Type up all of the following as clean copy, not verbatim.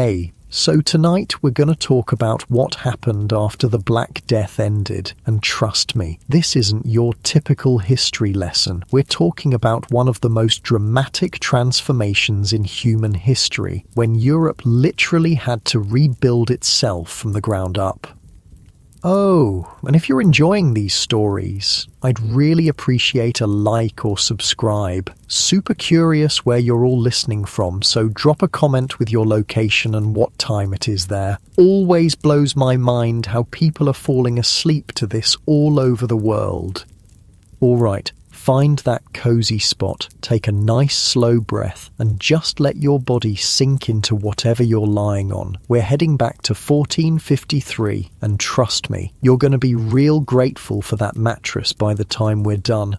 Hey, so tonight we're going to talk about what happened after the Black Death ended, and trust me, this isn't your typical history lesson. We're talking about one of the most dramatic transformations in human history, when Europe literally had to rebuild itself from the ground up. Oh, and if you're enjoying these stories, I'd really appreciate a like or subscribe. Super curious where you're all listening from, so drop a comment with your location and what time it is there. Always blows my mind how people are falling asleep to this all over the world. Alright, find that cozy spot, take a nice slow breath, and just let your body sink into whatever you're lying on. We're heading back to 1453, and trust me, you're going to be real grateful for that mattress by the time we're done.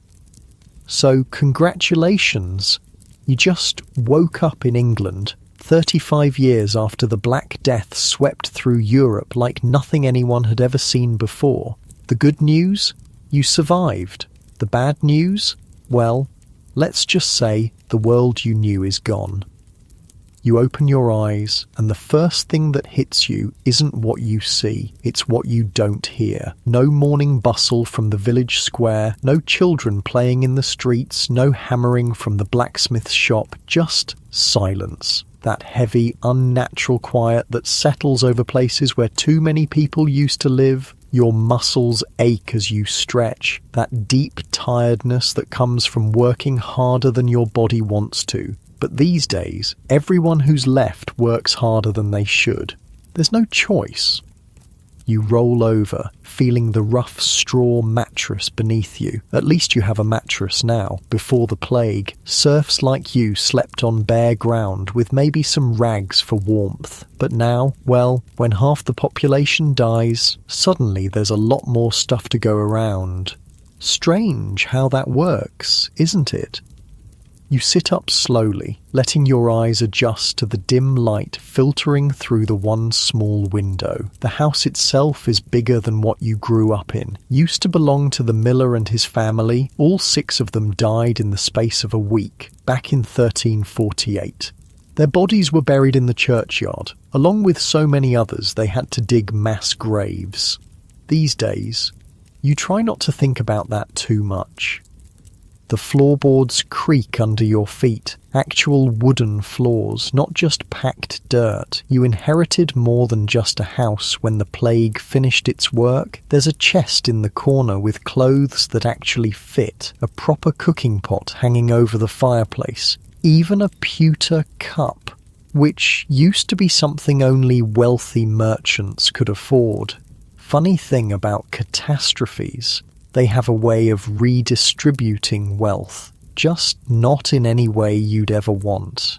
So, congratulations! You just woke up in England, 35 years after the Black Death swept through Europe like nothing anyone had ever seen before. The good news? You survived. The bad news? Well, let's just say the world you knew is gone. You open your eyes, and the first thing that hits you isn't what you see, it's what you don't hear. No morning bustle from the village square, no children playing in the streets, no hammering from the blacksmith's shop, just silence. That heavy, unnatural quiet that settles over places where too many people used to live. Your muscles ache as you stretch, that deep tiredness that comes from working harder than your body wants to. But these days, everyone who's left works harder than they should. There's no choice. You roll over, feeling the rough straw mattress beneath you. At least you have a mattress now. Before the plague, serfs like you slept on bare ground with maybe some rags for warmth. But now, well, when half the population dies, suddenly there's a lot more stuff to go around. Strange how that works, isn't it? You sit up slowly, letting your eyes adjust to the dim light filtering through the one small window. The house itself is bigger than what you grew up in. Used to belong to the miller and his family. All 6 of them died in the space of a week, back in 1348. Their bodies were buried in the churchyard. Along with so many others, they had to dig mass graves. These days, you try not to think about that too much. The floorboards creak under your feet, actual wooden floors, not just packed dirt. You inherited more than just a house when the plague finished its work. There's a chest in the corner with clothes that actually fit, a proper cooking pot hanging over the fireplace, even a pewter cup, which used to be something only wealthy merchants could afford. Funny thing about catastrophes, they have a way of redistributing wealth, just not in any way you'd ever want.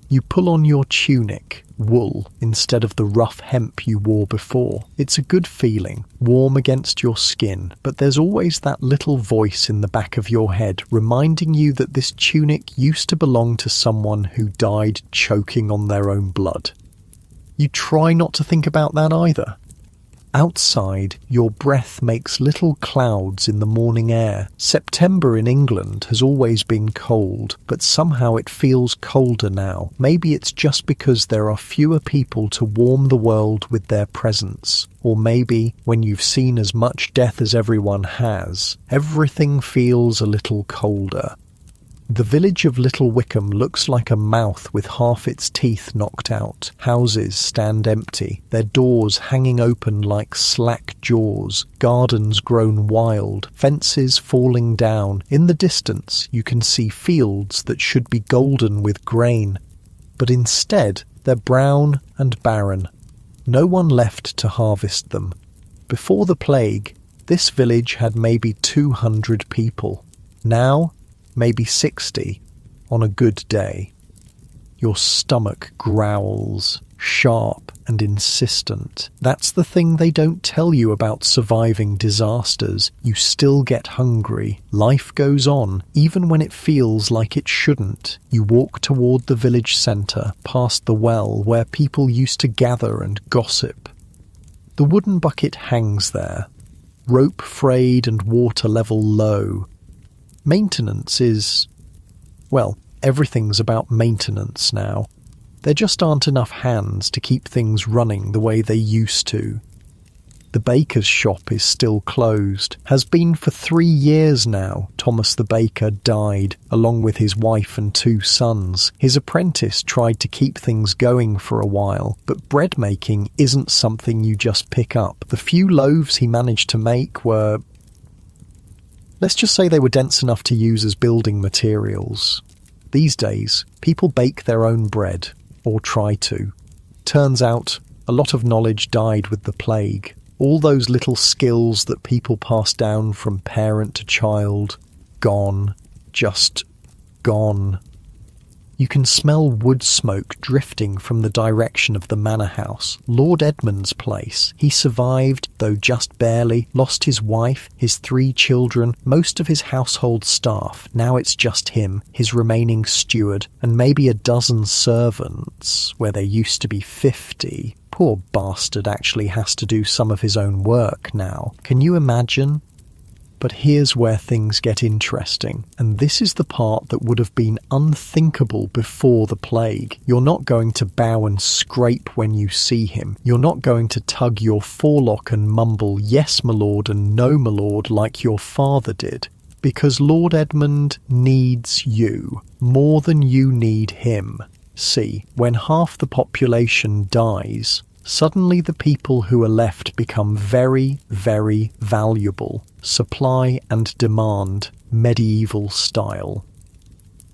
You pull on your tunic, wool, instead of the rough hemp you wore before. It's a good feeling, warm against your skin, but there's always that little voice in the back of your head reminding you that this tunic used to belong to someone who died choking on their own blood. You try not to think about that either. Outside, your breath makes little clouds in the morning air. September in England has always been cold, but somehow it feels colder now. Maybe it's just because there are fewer people to warm the world with their presence. Or maybe, when you've seen as much death as everyone has, everything feels a little colder. The village of Little Wickham looks like a mouth with half its teeth knocked out. Houses stand empty, their doors hanging open like slack jaws, gardens grown wild, fences falling down. In the distance, you can see fields that should be golden with grain, but instead they're brown and barren. No one left to harvest them. Before the plague, this village had maybe 200 people. Now, maybe 60 on a good day. Your stomach growls, sharp and insistent. That's the thing they don't tell you about surviving disasters. You still get hungry. Life goes on, even when it feels like it shouldn't. You walk toward the village centre, past the well where people used to gather and gossip. The wooden bucket hangs there, rope frayed and water level low. Maintenance is, well, everything's about maintenance now. There just aren't enough hands to keep things running the way they used to. The baker's shop is still closed. Has been for 3 years now. Thomas the baker died, along with his wife and 2 sons. His apprentice tried to keep things going for a while, but bread making isn't something you just pick up. The few loaves he managed to make were... let's just say they were dense enough to use as building materials. These days, people bake their own bread, or try to. Turns out, a lot of knowledge died with the plague. All those little skills that people pass down from parent to child, gone, just gone. You can smell wood smoke drifting from the direction of the manor house, Lord Edmund's place. He survived, though just barely, lost his wife, his 3 children, most of his household staff. Now it's just him, his remaining steward, and maybe a dozen servants, where there used to be 50. Poor bastard actually has to do some of his own work now. Can you imagine? But here's where things get interesting, and this is the part that would have been unthinkable before the plague. You're not going to bow and scrape when you see him. You're not going to tug your forelock and mumble, "Yes, my lord," and "No, my lord," like your father did. Because Lord Edmund needs you, more than you need him. See, when half the population dies, suddenly the people who are left become very, very valuable. Supply and demand, medieval style.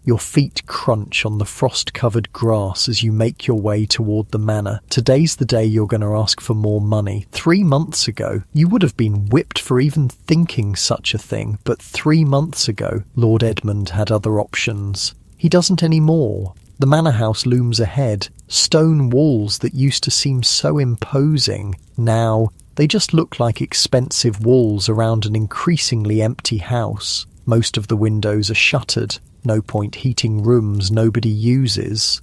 Your feet crunch on the frost-covered grass as you make your way toward the manor. Today's the day you're going to ask for more money. 3 months ago, you would have been whipped for even thinking such a thing, but 3 months ago, Lord Edmund had other options. He doesn't anymore. The manor house looms ahead. Stone walls that used to seem so imposing, now they just look like expensive walls around an increasingly empty house. Most of the windows are shuttered. No point heating rooms nobody uses.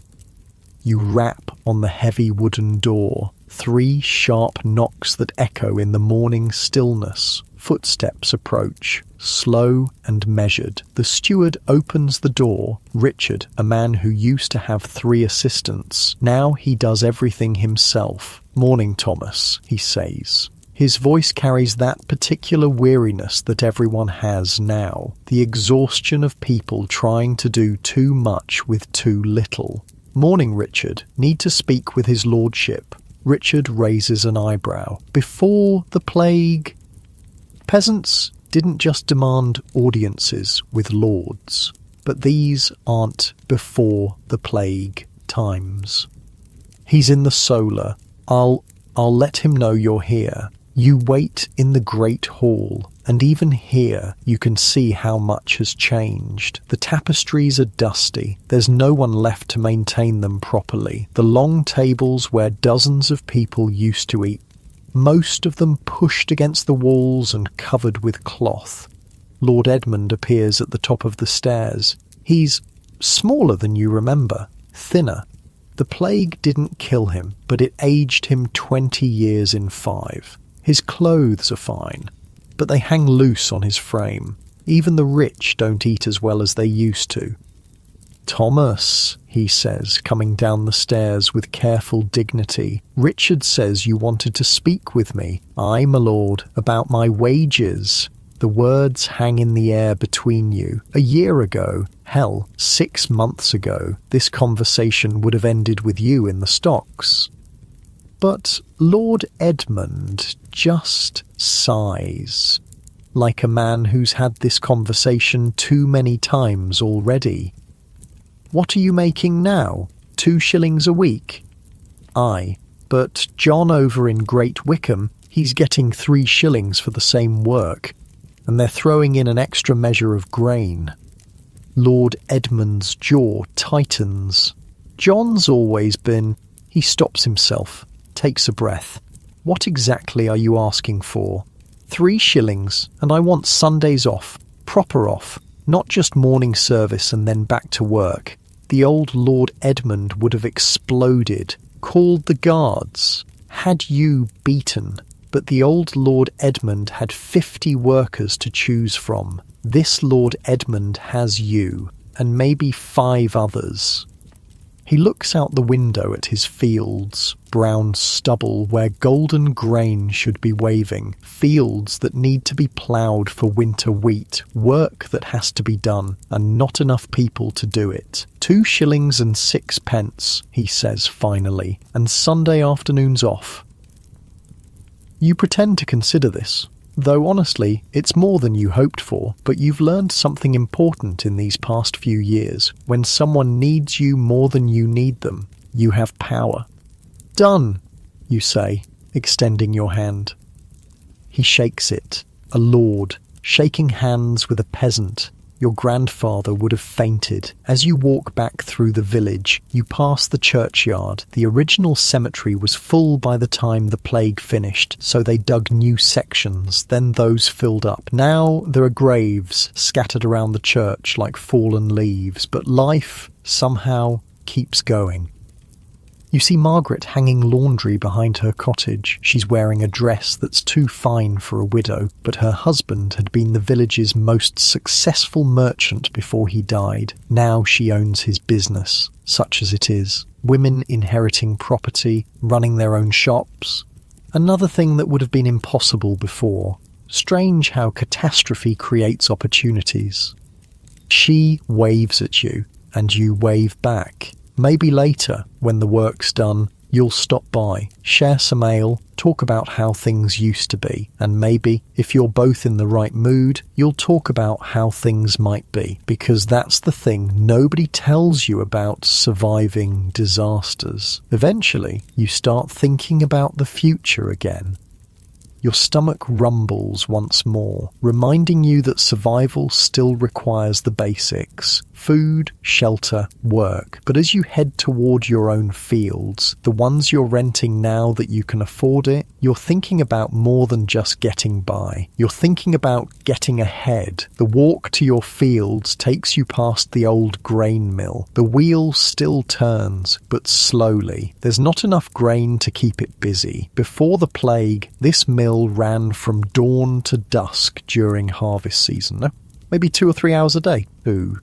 You rap on the heavy wooden door. 3 sharp knocks that echo in the morning stillness. Footsteps approach, slow and measured. The steward opens the door. Richard, a man who used to have 3 assistants, now he does everything himself. "Morning, Thomas," he says. His voice carries that particular weariness that everyone has now, the exhaustion of people trying to do too much with too little. "Morning, Richard. Need to speak with his lordship." Richard raises an eyebrow. "Before the plague..." Peasants didn't just demand audiences with lords, but these aren't before the plague times. "He's in the solar. I'll let him know you're here." You wait in the great hall, and even here you can see how much has changed. The tapestries are dusty. There's no one left to maintain them properly. The long tables where dozens of people used to eat, most of them pushed against the walls and covered with cloth. Lord Edmund appears at the top of the stairs. He's smaller than you remember, thinner. The plague didn't kill him, but it aged him 20 years in 5. His clothes are fine, but they hang loose on his frame. Even the rich don't eat as well as they used to. "Thomas," he says, coming down the stairs with careful dignity. "Richard says you wanted to speak with me." "Aye, my lord, about my wages." The words hang in the air between you. A year ago, hell, 6 months ago, this conversation would have ended with you in the stocks. But Lord Edmund just sighs, like a man who's had this conversation too many times already. "What are you making now? 2 shillings a week?" "Aye, but John over in Great Wickham, he's getting 3 shillings for the same work, and they're throwing in an extra measure of grain." Lord Edmund's jaw tightens. John's always been... He stops himself, takes a breath. "What exactly are you asking for?" 3 shillings, and I want Sundays off, proper off, not just morning service and then back to work." The old Lord Edmund would have exploded, called the guards, had you beaten. But the old Lord Edmund had 50 workers to choose from. This Lord Edmund has you, and maybe 5 others. He looks out the window at his fields, brown stubble where golden grain should be waving, fields that need to be ploughed for winter wheat, work that has to be done, and not enough people to do it. 2 shillings and 6 pence, he says finally, and Sunday afternoons off. You pretend to consider this, though honestly, it's more than you hoped for, but you've learned something important in these past few years. When someone needs you more than you need them, you have power. Done, you say, extending your hand. He shakes it, a lord, shaking hands with a peasant. Your grandfather would have fainted. As you walk back through the village, you pass the churchyard. The original cemetery was full by the time the plague finished, so they dug new sections, then those filled up. Now there are graves scattered around the church like fallen leaves, but life, somehow, keeps going. You see Margaret hanging laundry behind her cottage. She's wearing a dress that's too fine for a widow, but her husband had been the village's most successful merchant before he died. Now she owns his business, such as it is. Women inheriting property, running their own shops. Another thing that would have been impossible before. Strange how catastrophe creates opportunities. She waves at you, and you wave back. Maybe later, when the work's done, you'll stop by, share some ale, talk about how things used to be, and maybe, if you're both in the right mood, you'll talk about how things might be, because that's the thing nobody tells you about surviving disasters. Eventually, you start thinking about the future again. Your stomach rumbles once more, reminding you that survival still requires the basics: food, shelter, work. But as you head toward your own fields, the ones you're renting now that you can afford it, you're thinking about more than just getting by. You're thinking about getting ahead. The walk to your fields takes you past the old grain mill. The wheel still turns, but slowly. There's not enough grain to keep it busy. Before the plague, this mill ran from dawn to dusk during harvest season. No? Maybe 2 or 3 hours a day. Ooh.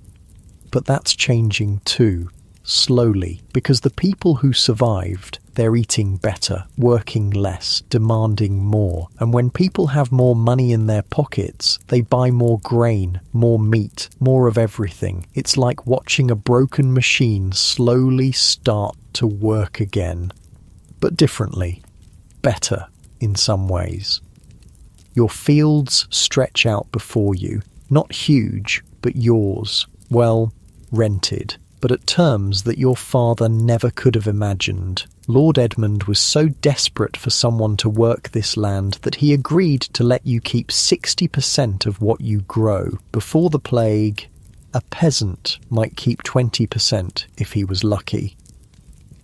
But that's changing too, slowly, because the people who survived, they're eating better, working less, demanding more. And when people have more money in their pockets, they buy more grain, more meat, more of everything. It's like watching a broken machine slowly start to work again. But differently. Better. In some ways. Your fields stretch out before you, not huge, but yours, well, rented, but at terms that your father never could have imagined. Lord Edmund was so desperate for someone to work this land that he agreed to let you keep 60% of what you grow. Before the plague, a peasant might keep 20% if he was lucky.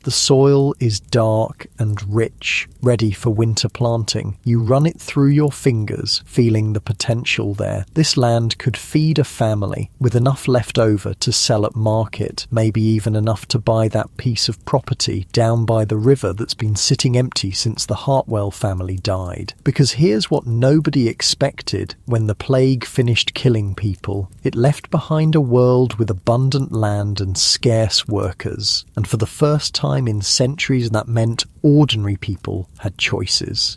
The soil is dark and rich, ready for winter planting. You run it through your fingers, feeling the potential there. This land could feed a family, with enough left over to sell at market, maybe even enough to buy that piece of property down by the river that's been sitting empty since the Hartwell family died. Because here's what nobody expected when the plague finished killing people. It left behind a world with abundant land and scarce workers. And for the first time in centuries, that meant ordinary people had choices.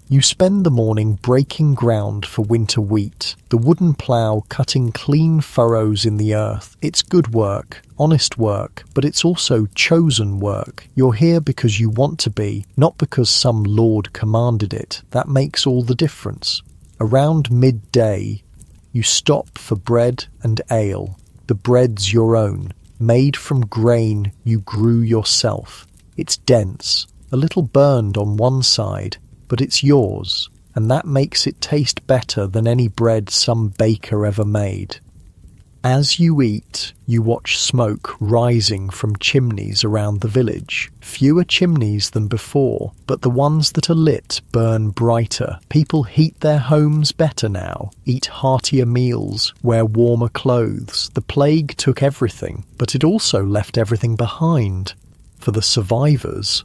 You spend the morning breaking ground for winter wheat, the wooden plough cutting clean furrows in the earth. It's good work, honest work, but it's also chosen work. You're here because you want to be, not because some lord commanded it. That makes all the difference. Around midday, you stop for bread and ale. The bread's your own. Made from grain you grew yourself. It's dense, a little burned on one side, but it's yours, and that makes it taste better than any bread some baker ever made. As you eat, you watch smoke rising from chimneys around the village. Fewer chimneys than before, but the ones that are lit burn brighter. People heat their homes better now, eat heartier meals, wear warmer clothes. The plague took everything, but it also left everything behind. For the survivors.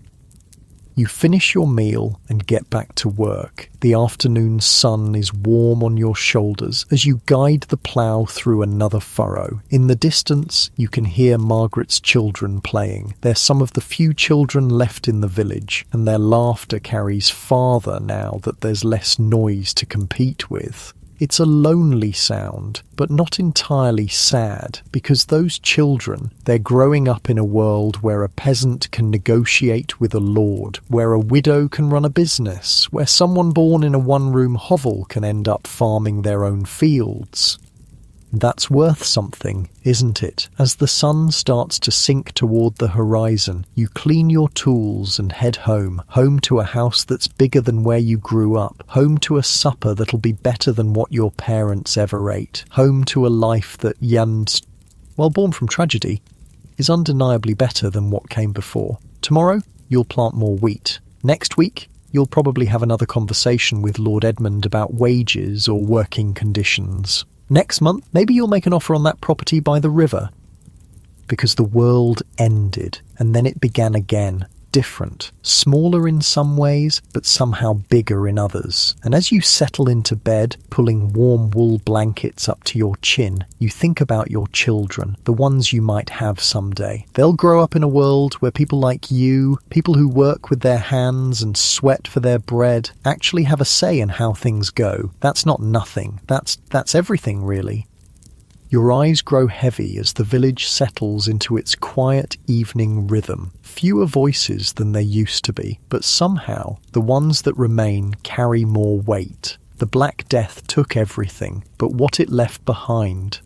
You finish your meal and get back to work. The afternoon sun is warm on your shoulders as you guide the plough through another furrow. In the distance, you can hear Margaret's children playing. They're some of the few children left in the village, and their laughter carries farther now that there's less noise to compete with. It's a lonely sound, but not entirely sad, because those children, they're growing up in a world where a peasant can negotiate with a lord, where a widow can run a business, where someone born in a one-room hovel can end up farming their own fields. That's worth something, isn't it? As the sun starts to sink toward the horizon, you clean your tools and head home to a house that's bigger than where you grew up, home to a supper that'll be better than what your parents ever ate, home to a life that while born from tragedy, is undeniably better than what came before. Tomorrow, you'll plant more wheat. Next week, you'll probably have another conversation with Lord Edmund about wages or working conditions. Next month, maybe you'll make an offer on that property by the river. Because the world ended, and then it began again. Different, smaller in some ways, but somehow bigger in others. And as you settle into bed, pulling warm wool blankets up to your chin, you think about your children, the ones you might have someday. They'll grow up in a world where people like you, people who work with their hands and sweat for their bread, actually have a say in how things go. That's not nothing. That's everything, really. Your eyes grow heavy as the village settles into its quiet evening rhythm. Fewer voices than there used to be, but somehow the ones that remain carry more weight. The Black Death took everything, but what it left behind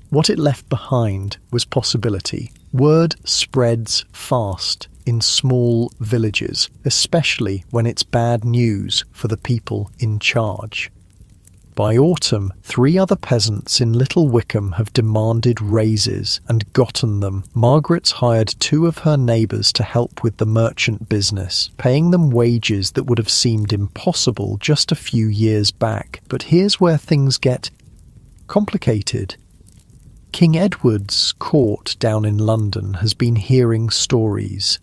was possibility. Word spreads fast in small villages, especially when it's bad news for the people in charge. By autumn, 3 other peasants in Little Wickham have demanded raises and gotten them. Margaret's hired 2 of her neighbours to help with the merchant business, paying them wages that would have seemed impossible just a few years back. But here's where things get complicated. King Edward's court down in London has been hearing stories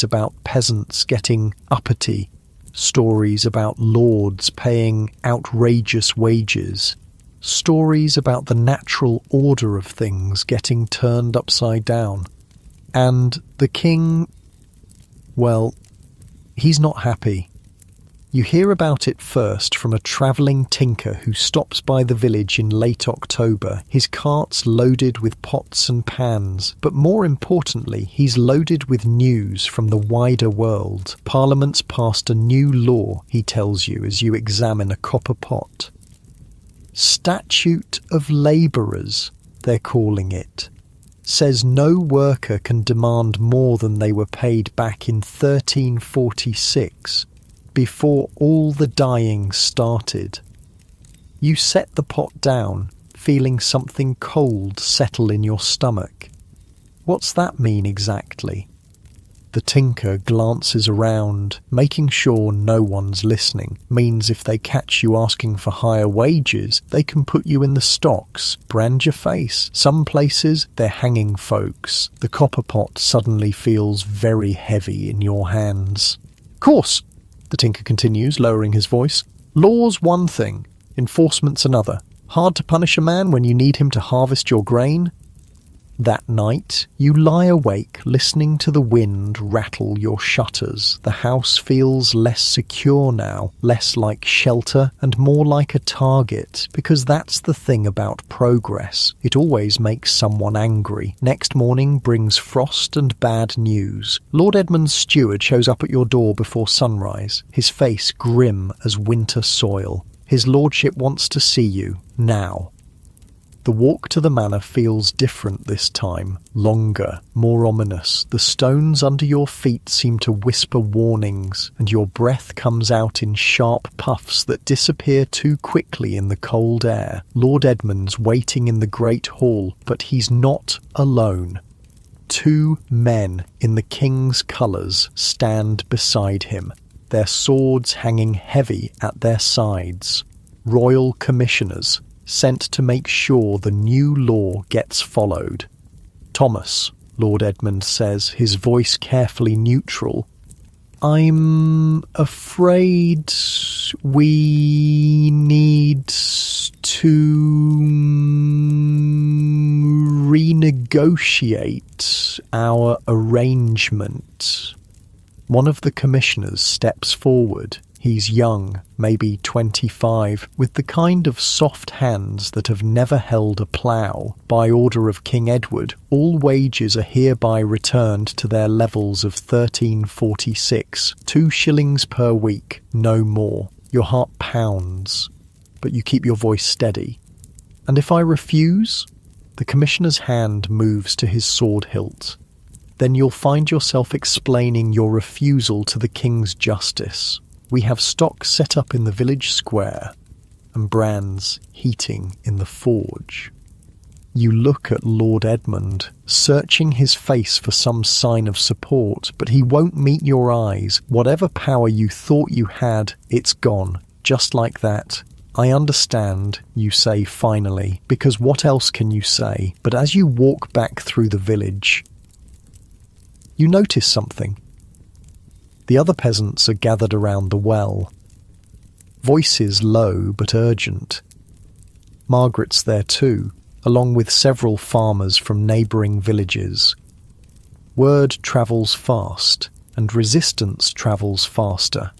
about peasants getting uppity, stories about lords paying outrageous wages, stories about the natural order of things getting turned upside down. And the king, well, he's not happy. You hear about it first from a travelling tinker who stops by the village in late October, his cart's loaded with pots and pans, but more importantly, he's loaded with news from the wider world. Parliament's passed a new law, he tells you as you examine a copper pot. Statute of Labourers, they're calling it. Says no worker can demand more than they were paid back in 1346. Before all the dying started. You set the pot down, feeling something cold settle in your stomach. What's that mean exactly? The tinker glances around, making sure no one's listening. Means if they catch you asking for higher wages, they can put you in the stocks, brand your face. Some places, they're hanging folks. The copper pot suddenly feels very heavy in your hands. Course, the tinker continues, lowering his voice. Law's one thing, enforcement's another. Hard to punish a man when you need him to harvest your grain? That night, you lie awake listening to the wind rattle your shutters. The house feels less secure now, less like shelter and more like a target, because that's the thing about progress. It always makes someone angry. Next morning brings frost and bad news. Lord Edmund's steward shows up at your door before sunrise, his face grim as winter soil. His lordship wants to see you, now. The walk to the manor feels different this time, longer, more ominous. The stones under your feet seem to whisper warnings, and your breath comes out in sharp puffs that disappear too quickly in the cold air. Lord Edmund's waiting in the great hall, but he's not alone. 2 men in the king's colours stand beside him, their swords hanging heavy at their sides. Royal commissioners, sent to make sure the new law gets followed. Thomas, Lord Edmund says, his voice carefully neutral. I'm afraid we need to renegotiate our arrangement. One of the commissioners steps forward. He's young, maybe 25, with the kind of soft hands that have never held a plough. By order of King Edward, all wages are hereby returned to their levels of 1346, 2 shillings per week, no more. Your heart pounds, but you keep your voice steady. And if I refuse? The commissioner's hand moves to his sword hilt. Then you'll find yourself explaining your refusal to the king's justice. We have stock set up in the village square and brands heating in the forge. You look at Lord Edmund, searching his face for some sign of support, but he won't meet your eyes. Whatever power you thought you had, it's gone. Just like that. I understand, you say finally, because what else can you say? But as you walk back through the village, you notice something. The other peasants are gathered around the well. Voices low but urgent. Margaret's there too, along with several farmers from neighbouring villages. Word travels fast, and resistance travels faster.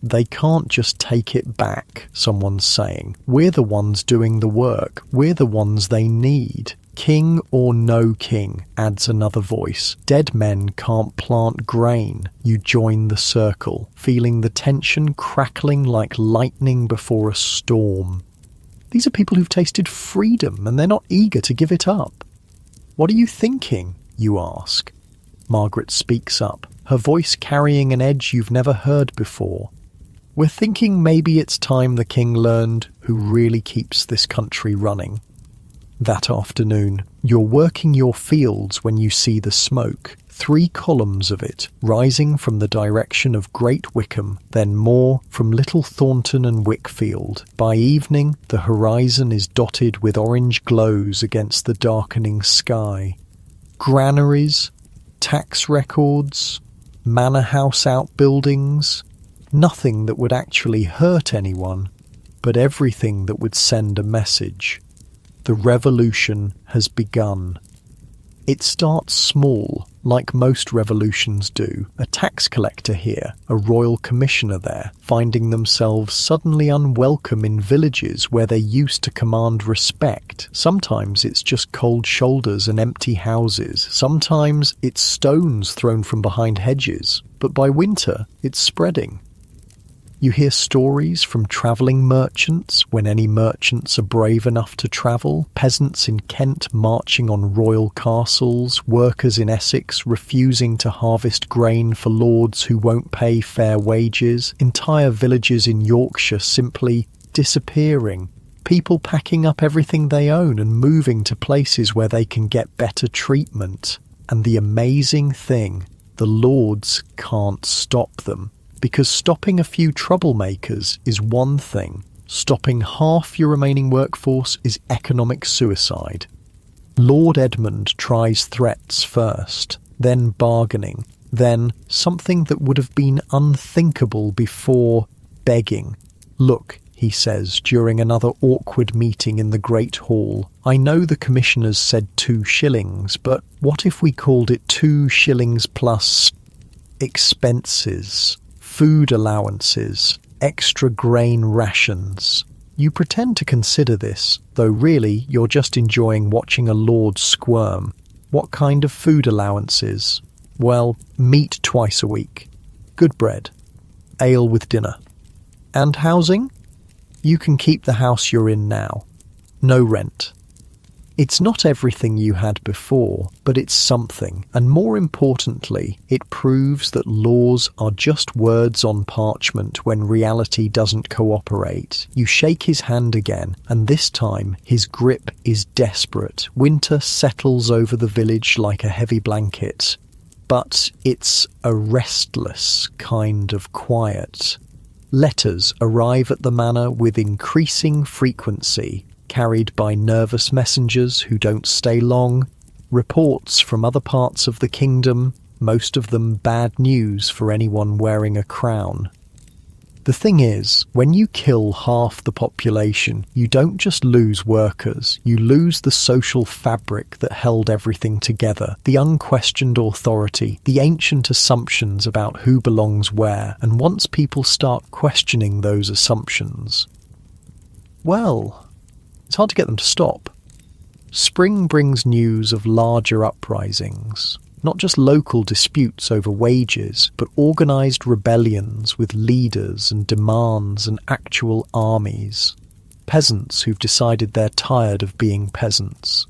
They can't just take it back, someone's saying. We're the ones doing the work. We're the ones they need. King or no king, adds another voice. Dead men can't plant grain. You join the circle, feeling the tension crackling like lightning before a storm. These are people who've tasted freedom, and they're not eager to give it up. What are you thinking? You ask. Margaret speaks up, her voice carrying an edge you've never heard before. We're thinking maybe it's time the king learned who really keeps this country running. That afternoon, you're working your fields when you see the smoke, 3 columns of it, rising from the direction of Great Wickham, then more from Little Thornton and Wickfield. By evening, the horizon is dotted with orange glows against the darkening sky. Granaries, tax records, manor house outbuildings, nothing that would actually hurt anyone, but everything that would send a message. The revolution has begun. It starts small, like most revolutions do. A tax collector here, a royal commissioner there, finding themselves suddenly unwelcome in villages where they used to command respect. Sometimes it's just cold shoulders and empty houses. Sometimes it's stones thrown from behind hedges. But by winter, it's spreading. You hear stories from travelling merchants, when any merchants are brave enough to travel, peasants in Kent marching on royal castles, workers in Essex refusing to harvest grain for lords who won't pay fair wages, entire villages in Yorkshire simply disappearing, people packing up everything they own and moving to places where they can get better treatment. And the amazing thing, the lords can't stop them. Because stopping a few troublemakers is one thing. Stopping half your remaining workforce is economic suicide. Lord Edmund tries threats first, then bargaining, then something that would have been unthinkable before, begging. Look, he says during another awkward meeting in the Great Hall, I know the commissioners said 2 shillings, but what if we called it 2 shillings plus expenses? Food allowances, extra grain rations. You pretend to consider this, though really you're just enjoying watching a lord squirm. What kind of food allowances? Well, meat twice a week, good bread, ale with dinner. And housing? You can keep the house you're in now. No rent. It's not everything you had before, but it's something, and more importantly, it proves that laws are just words on parchment when reality doesn't cooperate. You shake his hand again, and this time his grip is desperate. Winter settles over the village like a heavy blanket, but it's a restless kind of quiet. Letters arrive at the manor with increasing frequency, carried by nervous messengers who don't stay long, reports from other parts of the kingdom, most of them bad news for anyone wearing a crown. The thing is, when you kill half the population, you don't just lose workers, you lose the social fabric that held everything together, the unquestioned authority, the ancient assumptions about who belongs where, and once people start questioning those assumptions, well, it's hard to get them to stop. Spring brings news of larger uprisings. Not just local disputes over wages, but organised rebellions with leaders and demands and actual armies. Peasants who've decided they're tired of being peasants.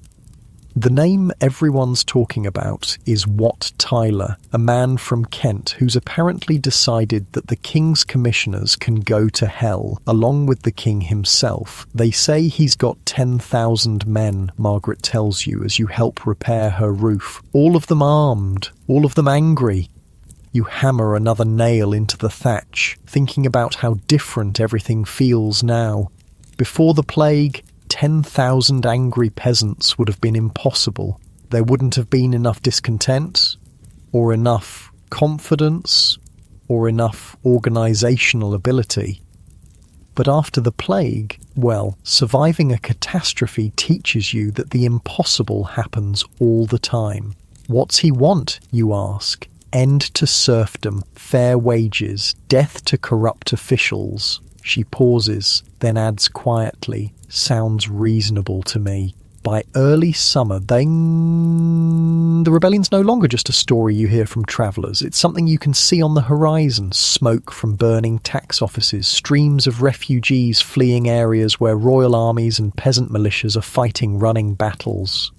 The name everyone's talking about is Wat Tyler, a man from Kent who's apparently decided that the king's commissioners can go to hell, along with the king himself. They say he's got 10,000 men, Margaret tells you as you help repair her roof. All of them armed, all of them angry. You hammer another nail into the thatch, thinking about how different everything feels now. Before the plague, 10,000 angry peasants would have been impossible. There wouldn't have been enough discontent, or enough confidence, or enough organisational ability. But after the plague, well, surviving a catastrophe teaches you that the impossible happens all the time. What's he want, you ask? End to serfdom, fair wages, death to corrupt officials. She pauses, then adds quietly, sounds reasonable to me. By early summer, the rebellion's no longer just a story you hear from travellers. It's something you can see on the horizon. Smoke from burning tax offices, streams of refugees fleeing areas where royal armies and peasant militias are fighting running battles.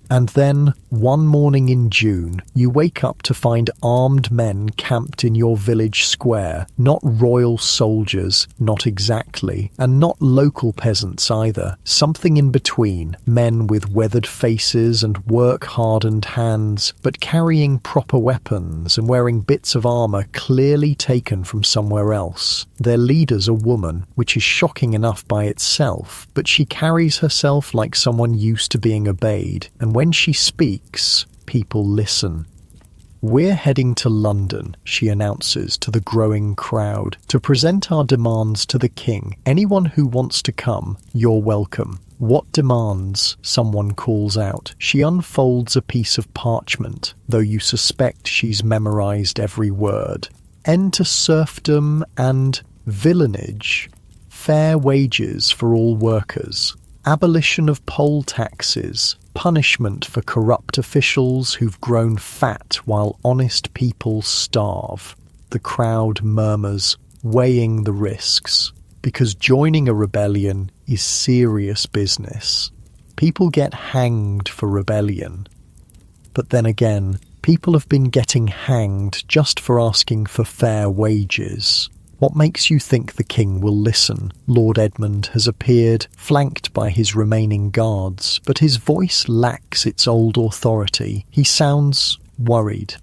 And then, one morning in June, you wake up to find armed men camped in your village square. Not royal soldiers, not exactly, and not local peasants either. Something in between. Men with weathered faces and work-hardened hands, but carrying proper weapons and wearing bits of armour clearly taken from somewhere else. Their leader's a woman, which is shocking enough by itself, but she carries herself like someone used to being obeyed, and when she speaks, people listen. We're heading to London, she announces to the growing crowd, to present our demands to the king. Anyone who wants to come, you're welcome. What demands? Someone calls out. She unfolds a piece of parchment, though you suspect she's memorised every word. End to serfdom and villanage. Fair wages for all workers. Abolition of poll taxes. Punishment for corrupt officials who've grown fat while honest people starve. The crowd murmurs, weighing the risks. Because joining a rebellion is serious business. People get hanged for rebellion. But then again, people have been getting hanged just for asking for fair wages. What makes you think the king will listen? Lord Edmund has appeared, flanked by his remaining guards, but his voice lacks its old authority. He sounds worried.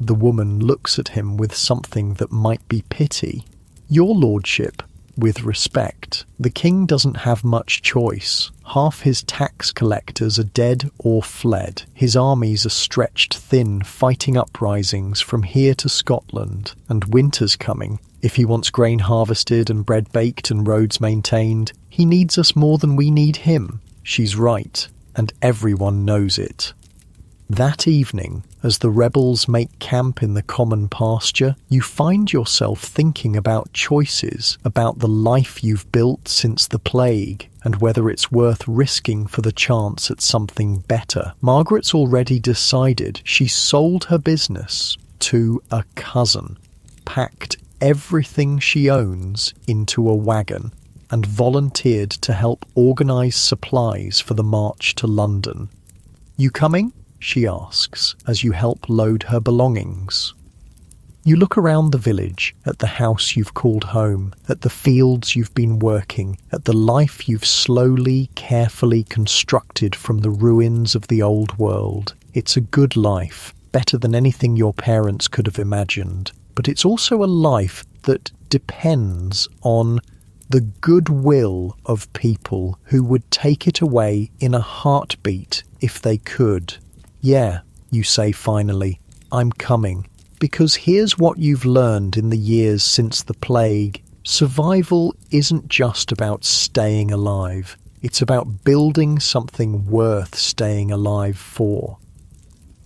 The woman looks at him with something that might be pity. Your lordship, with respect, the king doesn't have much choice. Half his tax collectors are dead or fled. His armies are stretched thin, fighting uprisings from here to Scotland, and winter's coming. If he wants grain harvested and bread baked and roads maintained, he needs us more than we need him. She's right, and everyone knows it. That evening, as the rebels make camp in the common pasture, you find yourself thinking about choices, about the life you've built since the plague, and whether it's worth risking for the chance at something better. Margaret's already decided she's sold her business to a cousin, packed everything she owns into a wagon, and volunteered to help organise supplies for the march to London. You coming? She asks, as you help load her belongings. You look around the village, at the house you've called home, at the fields you've been working, at the life you've slowly, carefully constructed from the ruins of the old world. It's a good life, better than anything your parents could have imagined, but it's also a life that depends on the goodwill of people who would take it away in a heartbeat if they could. Yeah, you say finally, I'm coming. Because here's what you've learned in the years since the plague. Survival isn't just about staying alive. It's about building something worth staying alive for.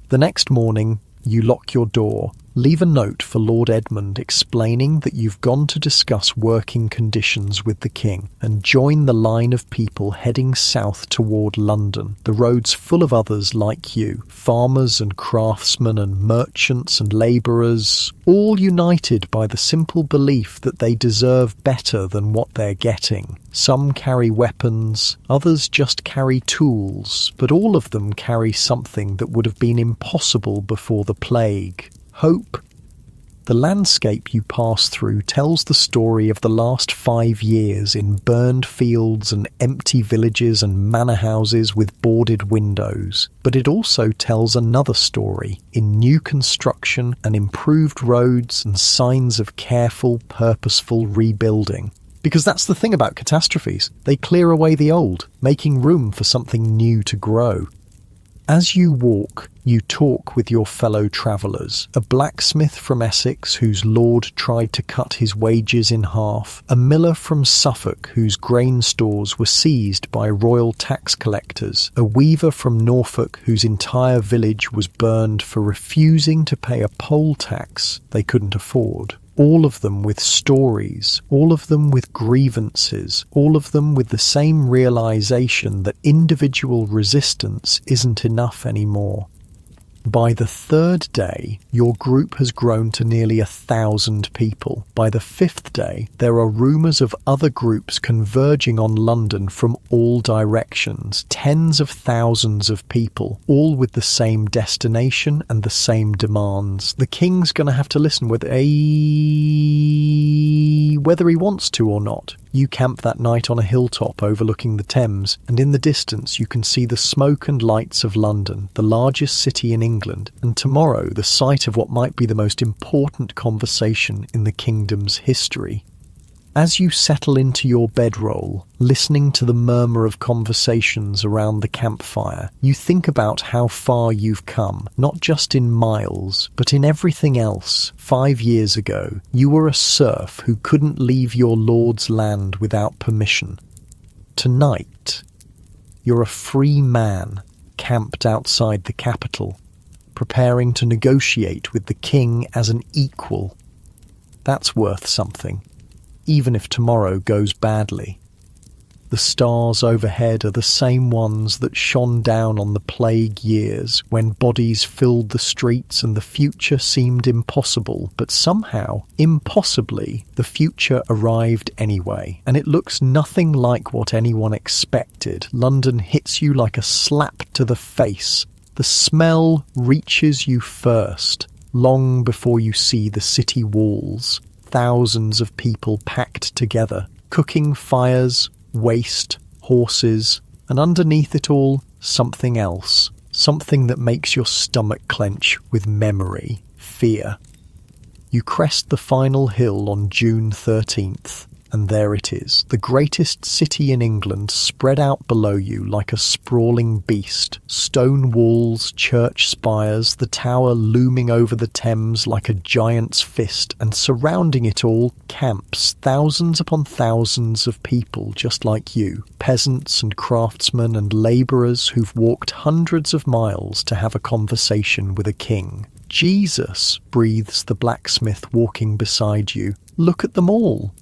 The next morning, you lock your door, leave a note for Lord Edmund explaining that you've gone to discuss working conditions with the king, and join the line of people heading south toward London. The road's full of others like you, farmers and craftsmen and merchants and labourers, all united by the simple belief that they deserve better than what they're getting. Some carry weapons, others just carry tools, but all of them carry something that would have been impossible before the plague. Hope. The landscape you pass through tells the story of the last 5 years in burned fields and empty villages and manor houses with boarded windows. But it also tells another story in new construction and improved roads and signs of careful, purposeful rebuilding. Because that's the thing about catastrophes. They clear away the old, making room for something new to grow. As you walk, you talk with your fellow travellers, a blacksmith from Essex whose lord tried to cut his wages in half, a miller from Suffolk whose grain stores were seized by royal tax collectors, a weaver from Norfolk whose entire village was burned for refusing to pay a poll tax they couldn't afford. All of them with stories, all of them with grievances, all of them with the same realization that individual resistance isn't enough anymore. By the 3rd day, your group has grown to nearly 1,000 people. By the 5th day, there are rumours of other groups converging on London from all directions, tens of thousands of people, all with the same destination and the same demands. The king's going to have to listen whether he wants to or not. You camp that night on a hilltop overlooking the Thames, and in the distance you can see the smoke and lights of London, the largest city in England, and tomorrow the site of what might be the most important conversation in the kingdom's history. As you settle into your bedroll, listening to the murmur of conversations around the campfire, you think about how far you've come, not just in miles, but in everything else. 5 years ago, you were a serf who couldn't leave your lord's land without permission. Tonight, you're a free man, camped outside the capital, preparing to negotiate with the king as an equal. That's worth something, even if tomorrow goes badly. The stars overhead are the same ones that shone down on the plague years when bodies filled the streets and the future seemed impossible, but somehow, impossibly, the future arrived anyway, and it looks nothing like what anyone expected. London hits you like a slap to the face. The smell reaches you first, long before you see the city walls. Thousands of people packed together, cooking fires, waste, horses, and underneath it all, something else. Something that makes your stomach clench with memory, fear. You crest the final hill on June 13th, and there it is, the greatest city in England spread out below you like a sprawling beast. Stone walls, church spires, the tower looming over the Thames like a giant's fist, and surrounding it all, camps, thousands upon thousands of people just like you, peasants and craftsmen and labourers who've walked hundreds of miles to have a conversation with a king. Jesus, breathes the blacksmith walking beside you. Look at them all.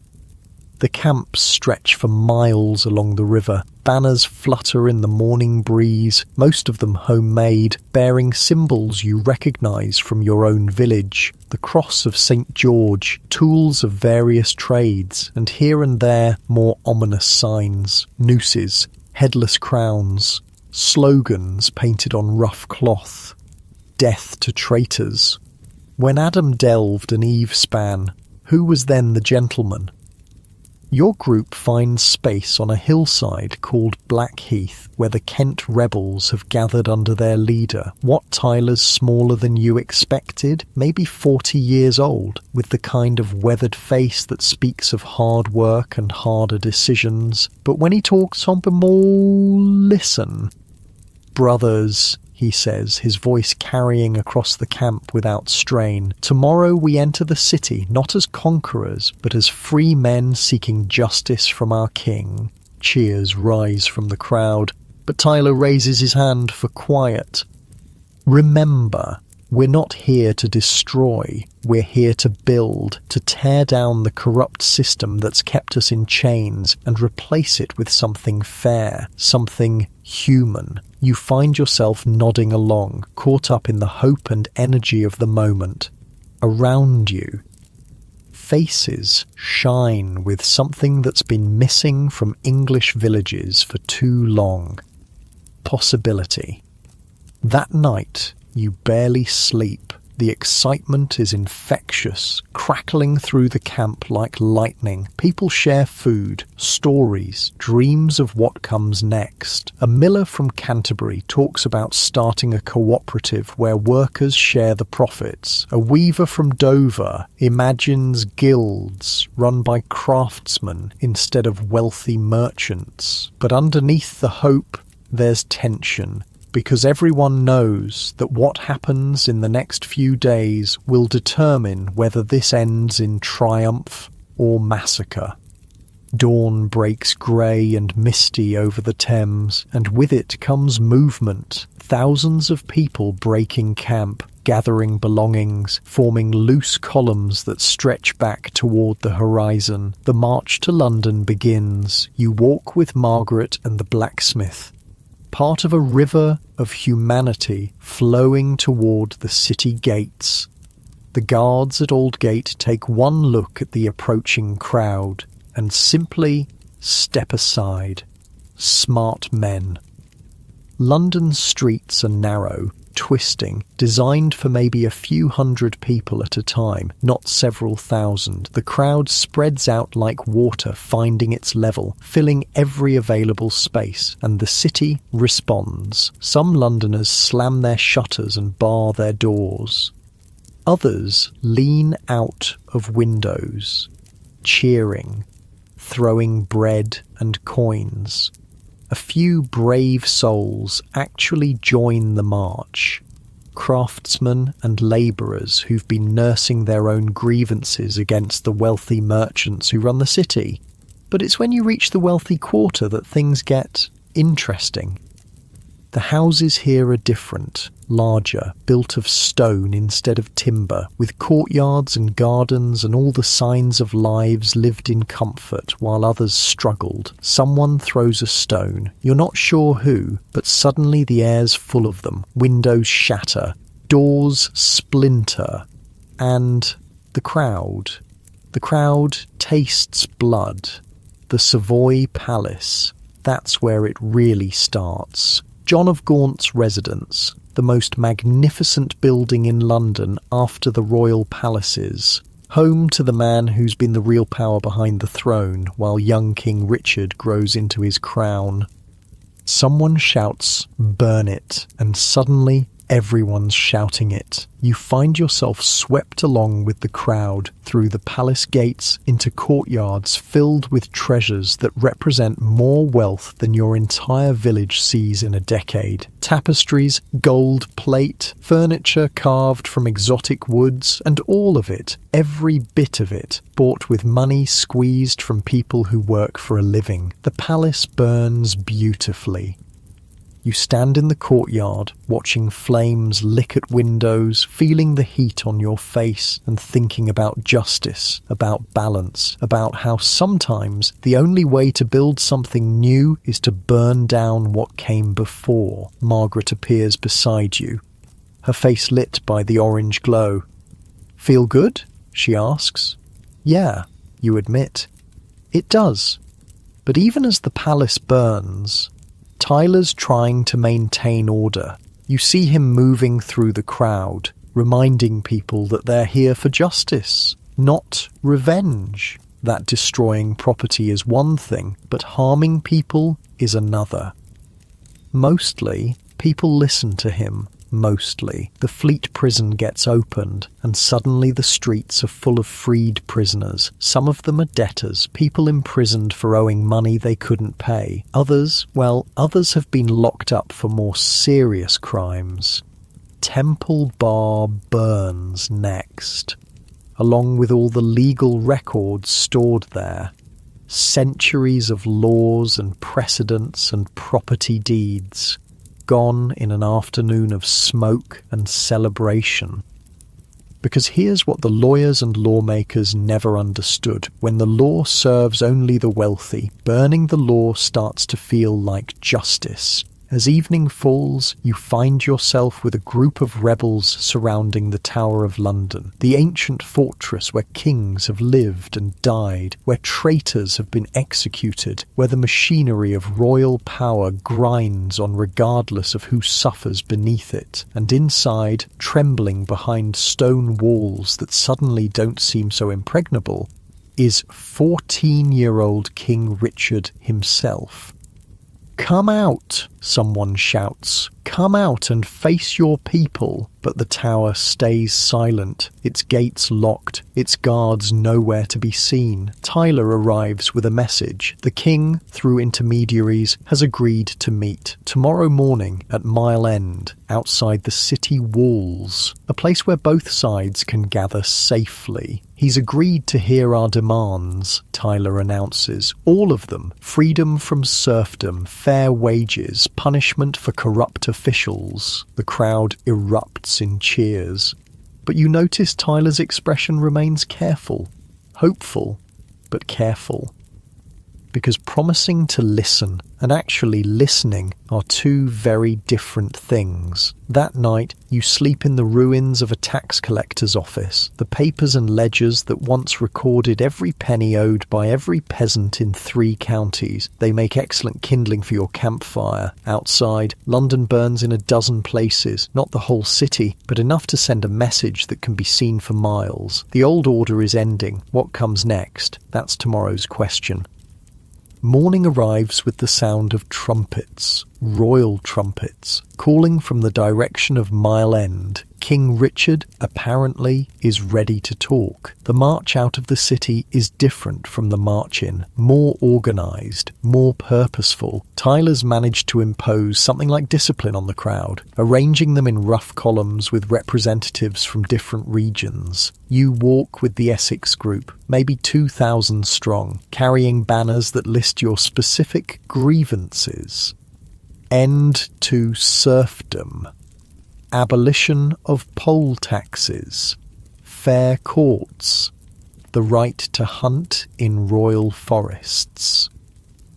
The camps stretch for miles along the river. Banners flutter in the morning breeze, most of them homemade, bearing symbols you recognise from your own village. The cross of St. George, tools of various trades, and here and there more ominous signs. Nooses, headless crowns, slogans painted on rough cloth. Death to traitors. When Adam delved and Eve span, who was then the gentleman? Your group finds space on a hillside called Blackheath, where the Kent rebels have gathered under their leader. Wat Tyler's smaller than you expected, maybe 40 years old, with the kind of weathered face that speaks of hard work and harder decisions. But when he talks on more, listen. Brothers, he says, his voice carrying across the camp without strain. Tomorrow we enter the city, not as conquerors, but as free men seeking justice from our king. Cheers rise from the crowd, but Tyler raises his hand for quiet. Remember, we're not here to destroy, we're here to build, to tear down the corrupt system that's kept us in chains and replace it with something fair, something human. You find yourself nodding along, caught up in the hope and energy of the moment. Around you, faces shine with something that's been missing from English villages for too long. Possibility. That night, you barely sleep. The excitement is infectious, crackling through the camp like lightning. People share food, stories, dreams of what comes next. A miller from Canterbury talks about starting a cooperative where workers share the profits. A weaver from Dover imagines guilds run by craftsmen instead of wealthy merchants. But underneath the hope, there's tension. Because everyone knows that what happens in the next few days will determine whether this ends in triumph or massacre. Dawn breaks grey and misty over the Thames, and with it comes movement. Thousands of people breaking camp, gathering belongings, forming loose columns that stretch back toward the horizon. The march to London begins. You walk with Margaret and the blacksmith. Part of a river of humanity flowing toward the city gates. The guards at Aldgate take one look at the approaching crowd and simply step aside. Smart men. London's streets are narrow, twisting, designed for maybe a few hundred people at a time, not several thousand. The crowd spreads out like water finding its level, filling every available space, and the city responds. Some Londoners slam their shutters and bar their doors. Others lean out of windows, cheering, throwing bread and coins. A few brave souls actually join the march. Craftsmen and labourers who've been nursing their own grievances against the wealthy merchants who run the city. But it's when you reach the wealthy quarter that things get interesting. The houses here are different, larger, built of stone instead of timber, with courtyards and gardens and all the signs of lives lived in comfort while others struggled. Someone throws a stone. You're not sure who, but suddenly the air's full of them. Windows shatter, doors splinter, and the crowd. The crowd tastes blood. The Savoy Palace. That's where it really starts. John of Gaunt's residence, the most magnificent building in London after the royal palaces, home to the man who's been the real power behind the throne while young King Richard grows into his crown. Someone shouts, "Burn it," and suddenly everyone's shouting it. You find yourself swept along with the crowd through the palace gates into courtyards filled with treasures that represent more wealth than your entire village sees in a decade. Tapestries, gold plate, furniture carved from exotic woods, and all of it, every bit of it, bought with money squeezed from people who work for a living. The palace burns beautifully. You stand in the courtyard, watching flames lick at windows, feeling the heat on your face and thinking about justice, about balance, about how sometimes the only way to build something new is to burn down what came before. Margaret appears beside you, her face lit by the orange glow. "Feel good?" she asks. "Yeah," you admit. "It does." But even as the palace burns, Tyler's trying to maintain order. You see him moving through the crowd, reminding people that they're here for justice, not revenge. That destroying property is one thing, but harming people is another. Mostly, people listen to him. mostly. The Fleet prison gets opened, and suddenly the streets are full of freed prisoners. Some of them are debtors, people imprisoned for owing money they couldn't pay. Others have been locked up for more serious crimes. Temple Bar burns next, along with all the legal records stored there. Centuries of laws and precedents and property deeds, gone in an afternoon of smoke and celebration. Because here's what the lawyers and lawmakers never understood. When the law serves only the wealthy, burning the law starts to feel like justice. As evening falls, you find yourself with a group of rebels surrounding the Tower of London, the ancient fortress where kings have lived and died, where traitors have been executed, where the machinery of royal power grinds on regardless of who suffers beneath it. And inside, trembling behind stone walls that suddenly don't seem so impregnable, is 14-year-old King Richard himself. "Come out," someone shouts. "Come out and face your people." But the tower stays silent, its gates locked, its guards nowhere to be seen. Tyler arrives with a message. The king, through intermediaries, has agreed to meet tomorrow morning at Mile End, outside the city walls, a place where both sides can gather safely. "He's agreed to hear our demands," Tyler announces. "All of them. Freedom from serfdom, fair wages, punishment for corrupt officials." The crowd erupts in cheers. But you notice Tyler's expression remains careful. Hopeful, but careful. Because promising to listen and actually listening are two very different things. That night, you sleep in the ruins of a tax collector's office, the papers and ledgers that once recorded every penny owed by every peasant in 3 counties. They make excellent kindling for your campfire. Outside, London burns in a dozen places, not the whole city, but enough to send a message that can be seen for miles. The old order is ending. What comes next? That's tomorrow's question. Morning arrives with the sound of trumpets, royal trumpets, calling from the direction of Mile End. King Richard, apparently, is ready to talk. The march out of the city is different from the march in, more organised, more purposeful. Tyler's managed to impose something like discipline on the crowd, arranging them in rough columns with representatives from different regions. You walk with the Essex group, maybe 2,000 strong, carrying banners that list your specific grievances. End to serfdom. Abolition of poll taxes, fair courts, the right to hunt in royal forests.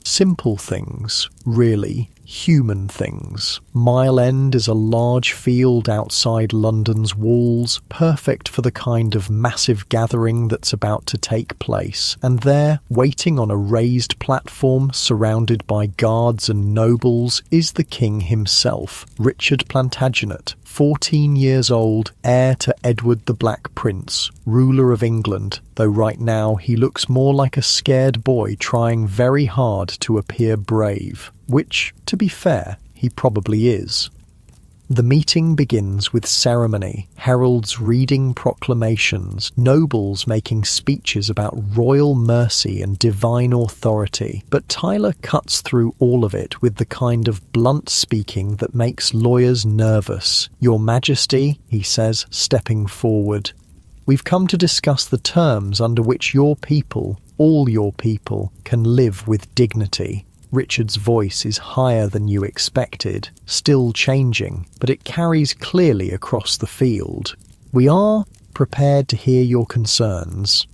Simple things, really, human things. Mile End is a large field outside London's walls, perfect for the kind of massive gathering that's about to take place. And there, waiting on a raised platform surrounded by guards and nobles, is the king himself, Richard Plantagenet, 14 years old, heir to Edward the Black Prince, ruler of England, though right now he looks more like a scared boy trying very hard to appear brave, which, to be fair, he probably is. The meeting begins with ceremony, heralds reading proclamations, nobles making speeches about royal mercy and divine authority. But Tyler cuts through all of it with the kind of blunt speaking that makes lawyers nervous. "Your Majesty," he says, stepping forward, "we've come to discuss the terms under which your people, all your people, can live with dignity." Richard's voice is higher than you expected, still changing, but it carries clearly across the field. "We are prepared to hear your concerns."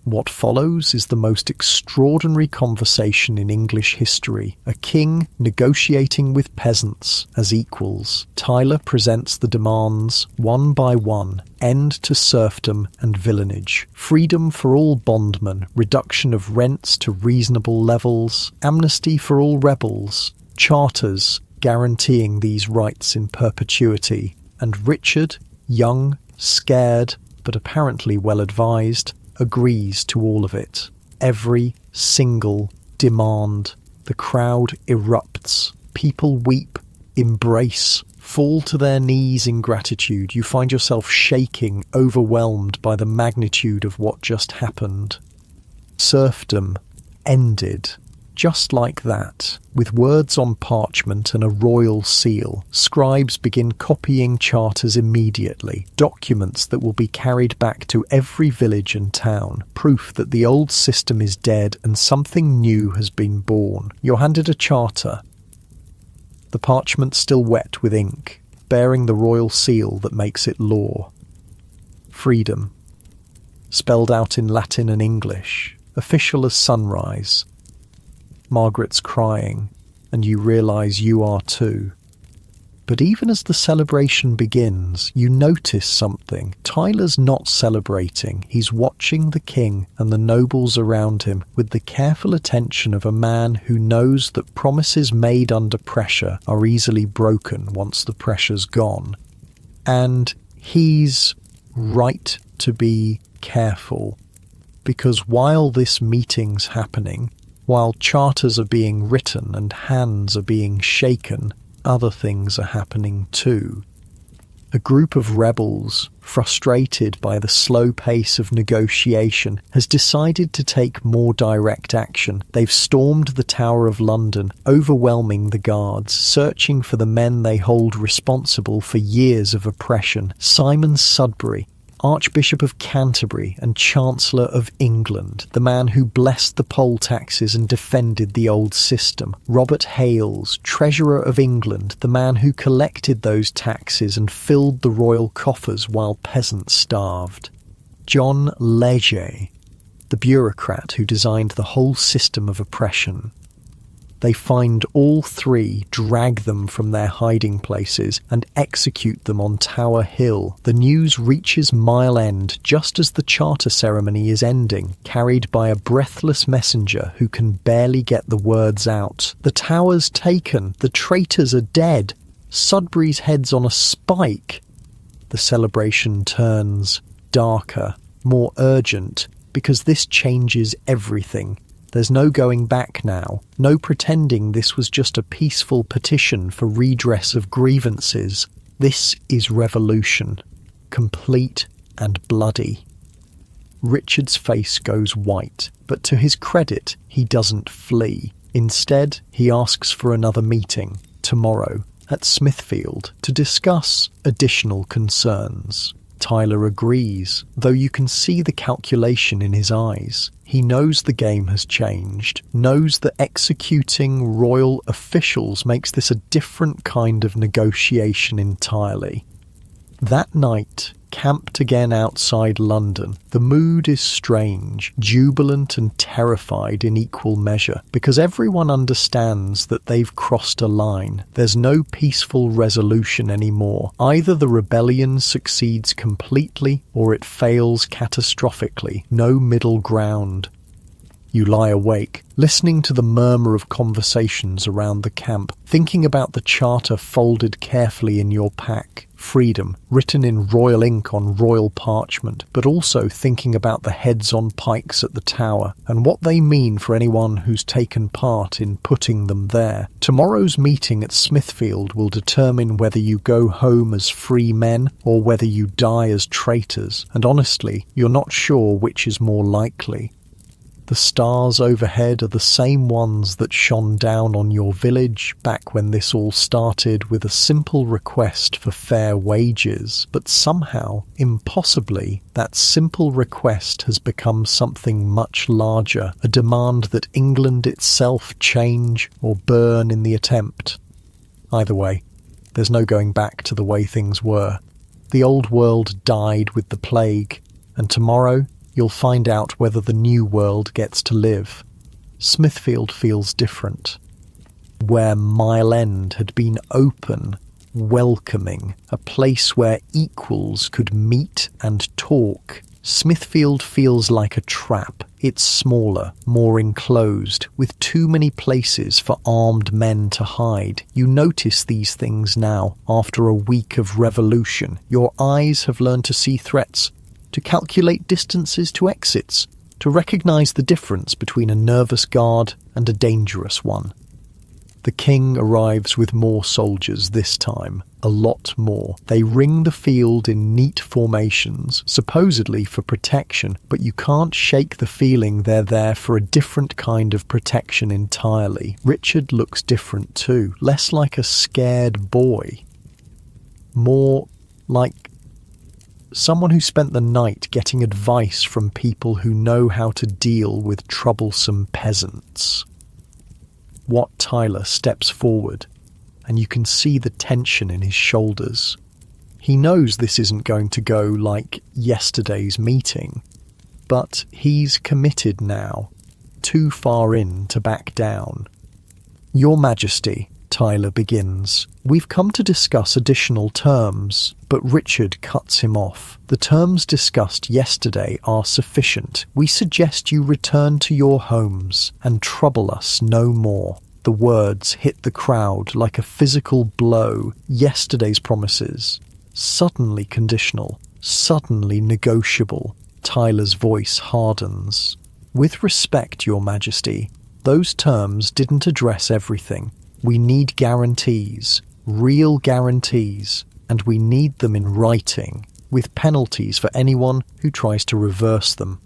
What follows is the most extraordinary conversation in English history, a king negotiating with peasants as equals. Tyler presents the demands, one by one: end to serfdom and villanage, freedom for all bondmen, reduction of rents to reasonable levels, amnesty for all rebels, charters guaranteeing these rights in perpetuity. And Richard, young, scared, but apparently well advised, agrees to all of it. Every single demand. The crowd erupts. People weep, embrace, fall to their knees in gratitude. You find yourself shaking, overwhelmed by the magnitude of what just happened. Serfdom ended. Just like that, with words on parchment and a royal seal, scribes begin copying charters immediately, documents that will be carried back to every village and town, proof that the old system is dead and something new has been born. You're handed a charter, the parchment still wet with ink, bearing the royal seal that makes it law. Freedom, spelled out in Latin and English, official as sunrise. Margaret's crying, and you realise you are too. But even as the celebration begins, you notice something. Tyler's not celebrating. He's watching the king and the nobles around him with the careful attention of a man who knows that promises made under pressure are easily broken once the pressure's gone. And he's right to be careful, because while this meeting's happening, while charters are being written and hands are being shaken, other things are happening too. A group of rebels, frustrated by the slow pace of negotiation, has decided to take more direct action. They've stormed the Tower of London, overwhelming the guards, searching for the men they hold responsible for years of oppression. Simon Sudbury, Archbishop of Canterbury and Chancellor of England, the man who blessed the poll taxes and defended the old system. Robert Hales, Treasurer of England, the man who collected those taxes and filled the royal coffers while peasants starved. John Leger, the bureaucrat who designed the whole system of oppression. They find all three, drag them from their hiding places, and execute them on Tower Hill. The news reaches Mile End just as the charter ceremony is ending, carried by a breathless messenger who can barely get the words out. The tower's taken. The traitors are dead. Sudbury's head's on a spike. The celebration turns darker, more urgent, because this changes everything. There's no going back now, no pretending this was just a peaceful petition for redress of grievances. This is revolution, complete and bloody. Richard's face goes white, but to his credit, he doesn't flee. Instead, he asks for another meeting, tomorrow, at Smithfield, to discuss additional concerns. Tyler agrees, though you can see the calculation in his eyes. He knows the game has changed, knows that executing royal officials makes this a different kind of negotiation entirely. That night, camped again outside London, the mood is strange, jubilant and terrified in equal measure, because everyone understands that they've crossed a line. There's no peaceful resolution anymore. Either the rebellion succeeds completely or it fails catastrophically. No middle ground. You lie awake, listening to the murmur of conversations around the camp, thinking about the charter folded carefully in your pack, freedom, written in royal ink on royal parchment, but also thinking about the heads on pikes at the tower, and what they mean for anyone who's taken part in putting them there. Tomorrow's meeting at Smithfield will determine whether you go home as free men or whether you die as traitors, and honestly, you're not sure which is more likely. The stars overhead are the same ones that shone down on your village back when this all started with a simple request for fair wages, but somehow, impossibly, that simple request has become something much larger, a demand that England itself change or burn in the attempt. Either way, there's no going back to the way things were. The old world died with the plague, and tomorrow you'll find out whether the new world gets to live. Smithfield feels different. Where Mile End had been open, welcoming, a place where equals could meet and talk, Smithfield feels like a trap. It's smaller, more enclosed, with too many places for armed men to hide. You notice these things now, after a week of revolution. Your eyes have learned to see threats, to calculate distances to exits, to recognise the difference between a nervous guard and a dangerous one. The king arrives with more soldiers this time, a lot more. They ring the field in neat formations, supposedly for protection, but you can't shake the feeling they're there for a different kind of protection entirely. Richard looks different too, less like a scared boy, more like someone who spent the night getting advice from people who know how to deal with troublesome peasants. Wat Tyler steps forward, and you can see the tension in his shoulders. He knows this isn't going to go like yesterday's meeting, but he's committed now, too far in to back down. Your Majesty, Tyler begins, we've come to discuss additional terms, but Richard cuts him off. The terms discussed yesterday are sufficient. We suggest you return to your homes and trouble us no more. The words hit the crowd like a physical blow. Yesterday's promises, suddenly conditional, suddenly negotiable. Tyler's voice hardens. With respect, Your Majesty, those terms didn't address everything. We need guarantees, real guarantees, and we need them in writing, with penalties for anyone who tries to reverse them.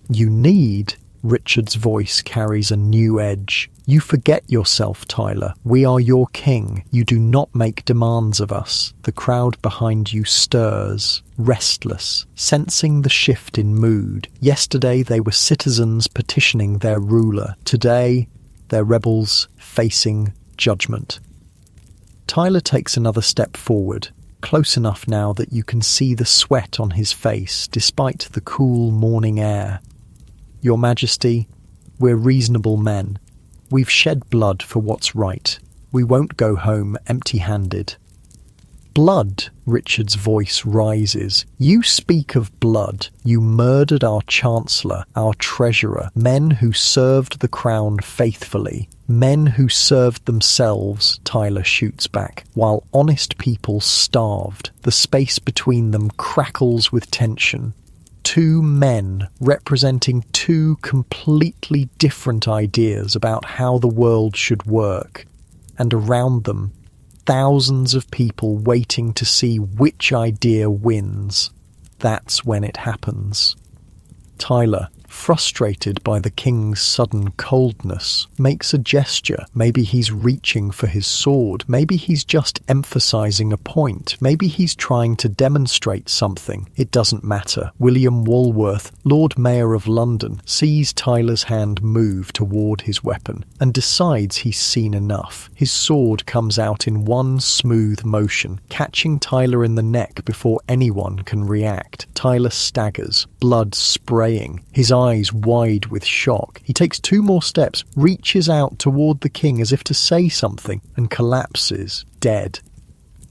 You need, Richard's voice carries a new edge. You forget yourself, Tyler. We are your king. You do not make demands of us. The crowd behind you stirs, restless, sensing the shift in mood. Yesterday they were citizens petitioning their ruler. Today they're rebels facing judgment. Tyler takes another step forward, close enough now that you can see the sweat on his face despite the cool morning air. Your Majesty, we're reasonable men. We've shed blood for what's right. We won't go home empty-handed. Blood, Richard's voice rises. You speak of blood. You murdered our chancellor, our treasurer, men who served the crown faithfully. Men who served themselves, Tyler shoots back, while honest people starved. The space between them crackles with tension. Two men representing two completely different ideas about how the world should work, and around them, thousands of people waiting to see which idea wins. That's when it happens. Tyler, frustrated by the king's sudden coldness, makes a gesture. Maybe he's reaching for his sword. Maybe he's just emphasizing a point. Maybe he's trying to demonstrate something. It doesn't matter. William Walworth, Lord Mayor of London, sees Tyler's hand move toward his weapon and decides he's seen enough. His sword comes out in one smooth motion, catching Tyler in the neck before anyone can react. Tyler staggers, blood spraying, his eyes wide with shock. He takes two more steps, reaches out toward the king as if to say something, and collapses, dead.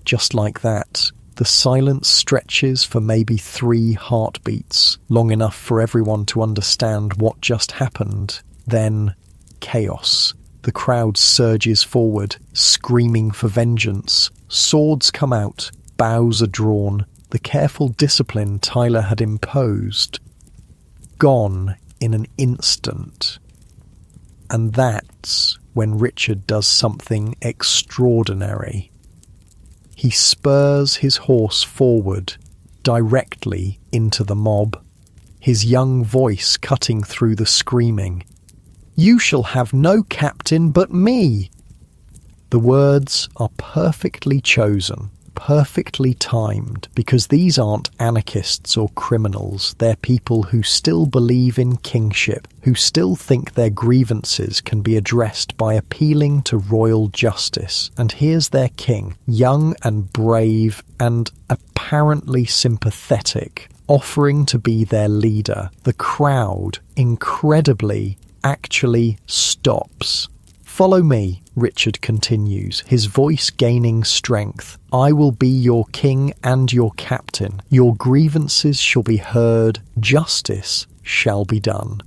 Just like that, the silence stretches for maybe 3 heartbeats, long enough for everyone to understand what just happened. Then, chaos. The crowd surges forward, screaming for vengeance. Swords come out, bows are drawn. The careful discipline Tyler had imposed, gone in an instant. And that's when Richard does something extraordinary. He spurs his horse forward, directly into the mob, his young voice cutting through the screaming. "You shall have no captain but me!" The words are perfectly chosen, perfectly timed, because these aren't anarchists or criminals. They're people who still believe in kingship, who still think their grievances can be addressed by appealing to royal justice. And here's their king, young and brave and apparently sympathetic, offering to be their leader. The crowd, incredibly, actually stops. "Follow me," Richard continues, his voice gaining strength. "I will be your king and your captain. Your grievances shall be heard. Justice shall be done."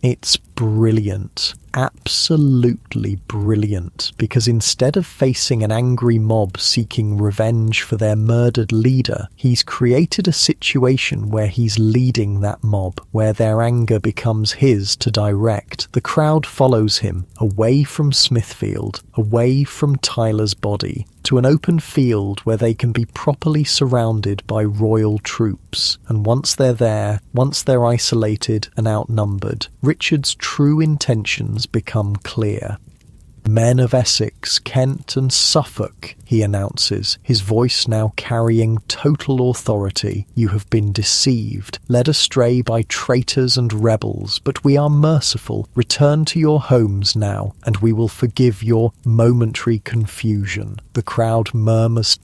It's brilliant. absolutely brilliant, because instead of facing an angry mob seeking revenge for their murdered leader, he's created a situation where he's leading that mob, where their anger becomes his to direct. The crowd follows him away from Smithfield, away from Tyler's body, to an open field where they can be properly surrounded by royal troops. And once they're there, once they're isolated and outnumbered, Richard's true intentions become clear. "Men of Essex, Kent and Suffolk," he announces, his voice now carrying total authority. "You have been deceived, led astray by traitors and rebels, but we are merciful. Return to your homes now, and we will forgive your momentary confusion." The crowd murmurs,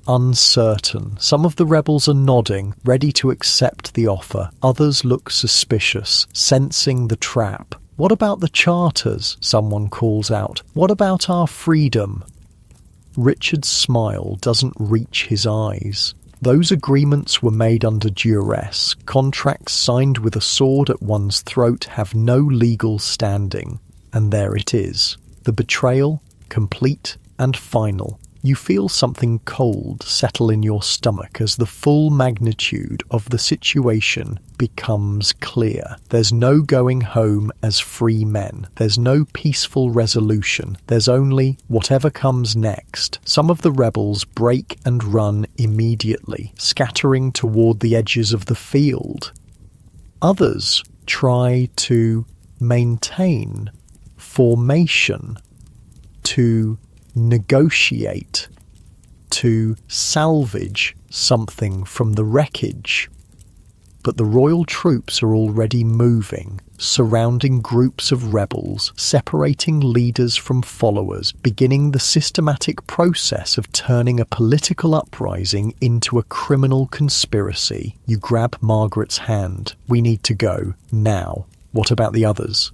uncertain. Some of the rebels are nodding, ready to accept the offer. Others look suspicious, sensing the trap. "What about the charters?" someone calls out. "What about our freedom?" Richard's smile doesn't reach his eyes. Those agreements were made under duress. Contracts signed with a sword at one's throat have no legal standing. And there it is. The betrayal, complete and final. You feel something cold settle in your stomach as the full magnitude of the situation becomes clear. There's no going home as free men. There's no peaceful resolution. There's only whatever comes next. Some of the rebels break and run immediately, scattering toward the edges of the field. Others try to maintain formation, to negotiate, to salvage something from the wreckage. But the royal troops are already moving, surrounding groups of rebels, separating leaders from followers, beginning the systematic process of turning a political uprising into a criminal conspiracy. You grab Margaret's hand. "We need to go, now." "What about the others?"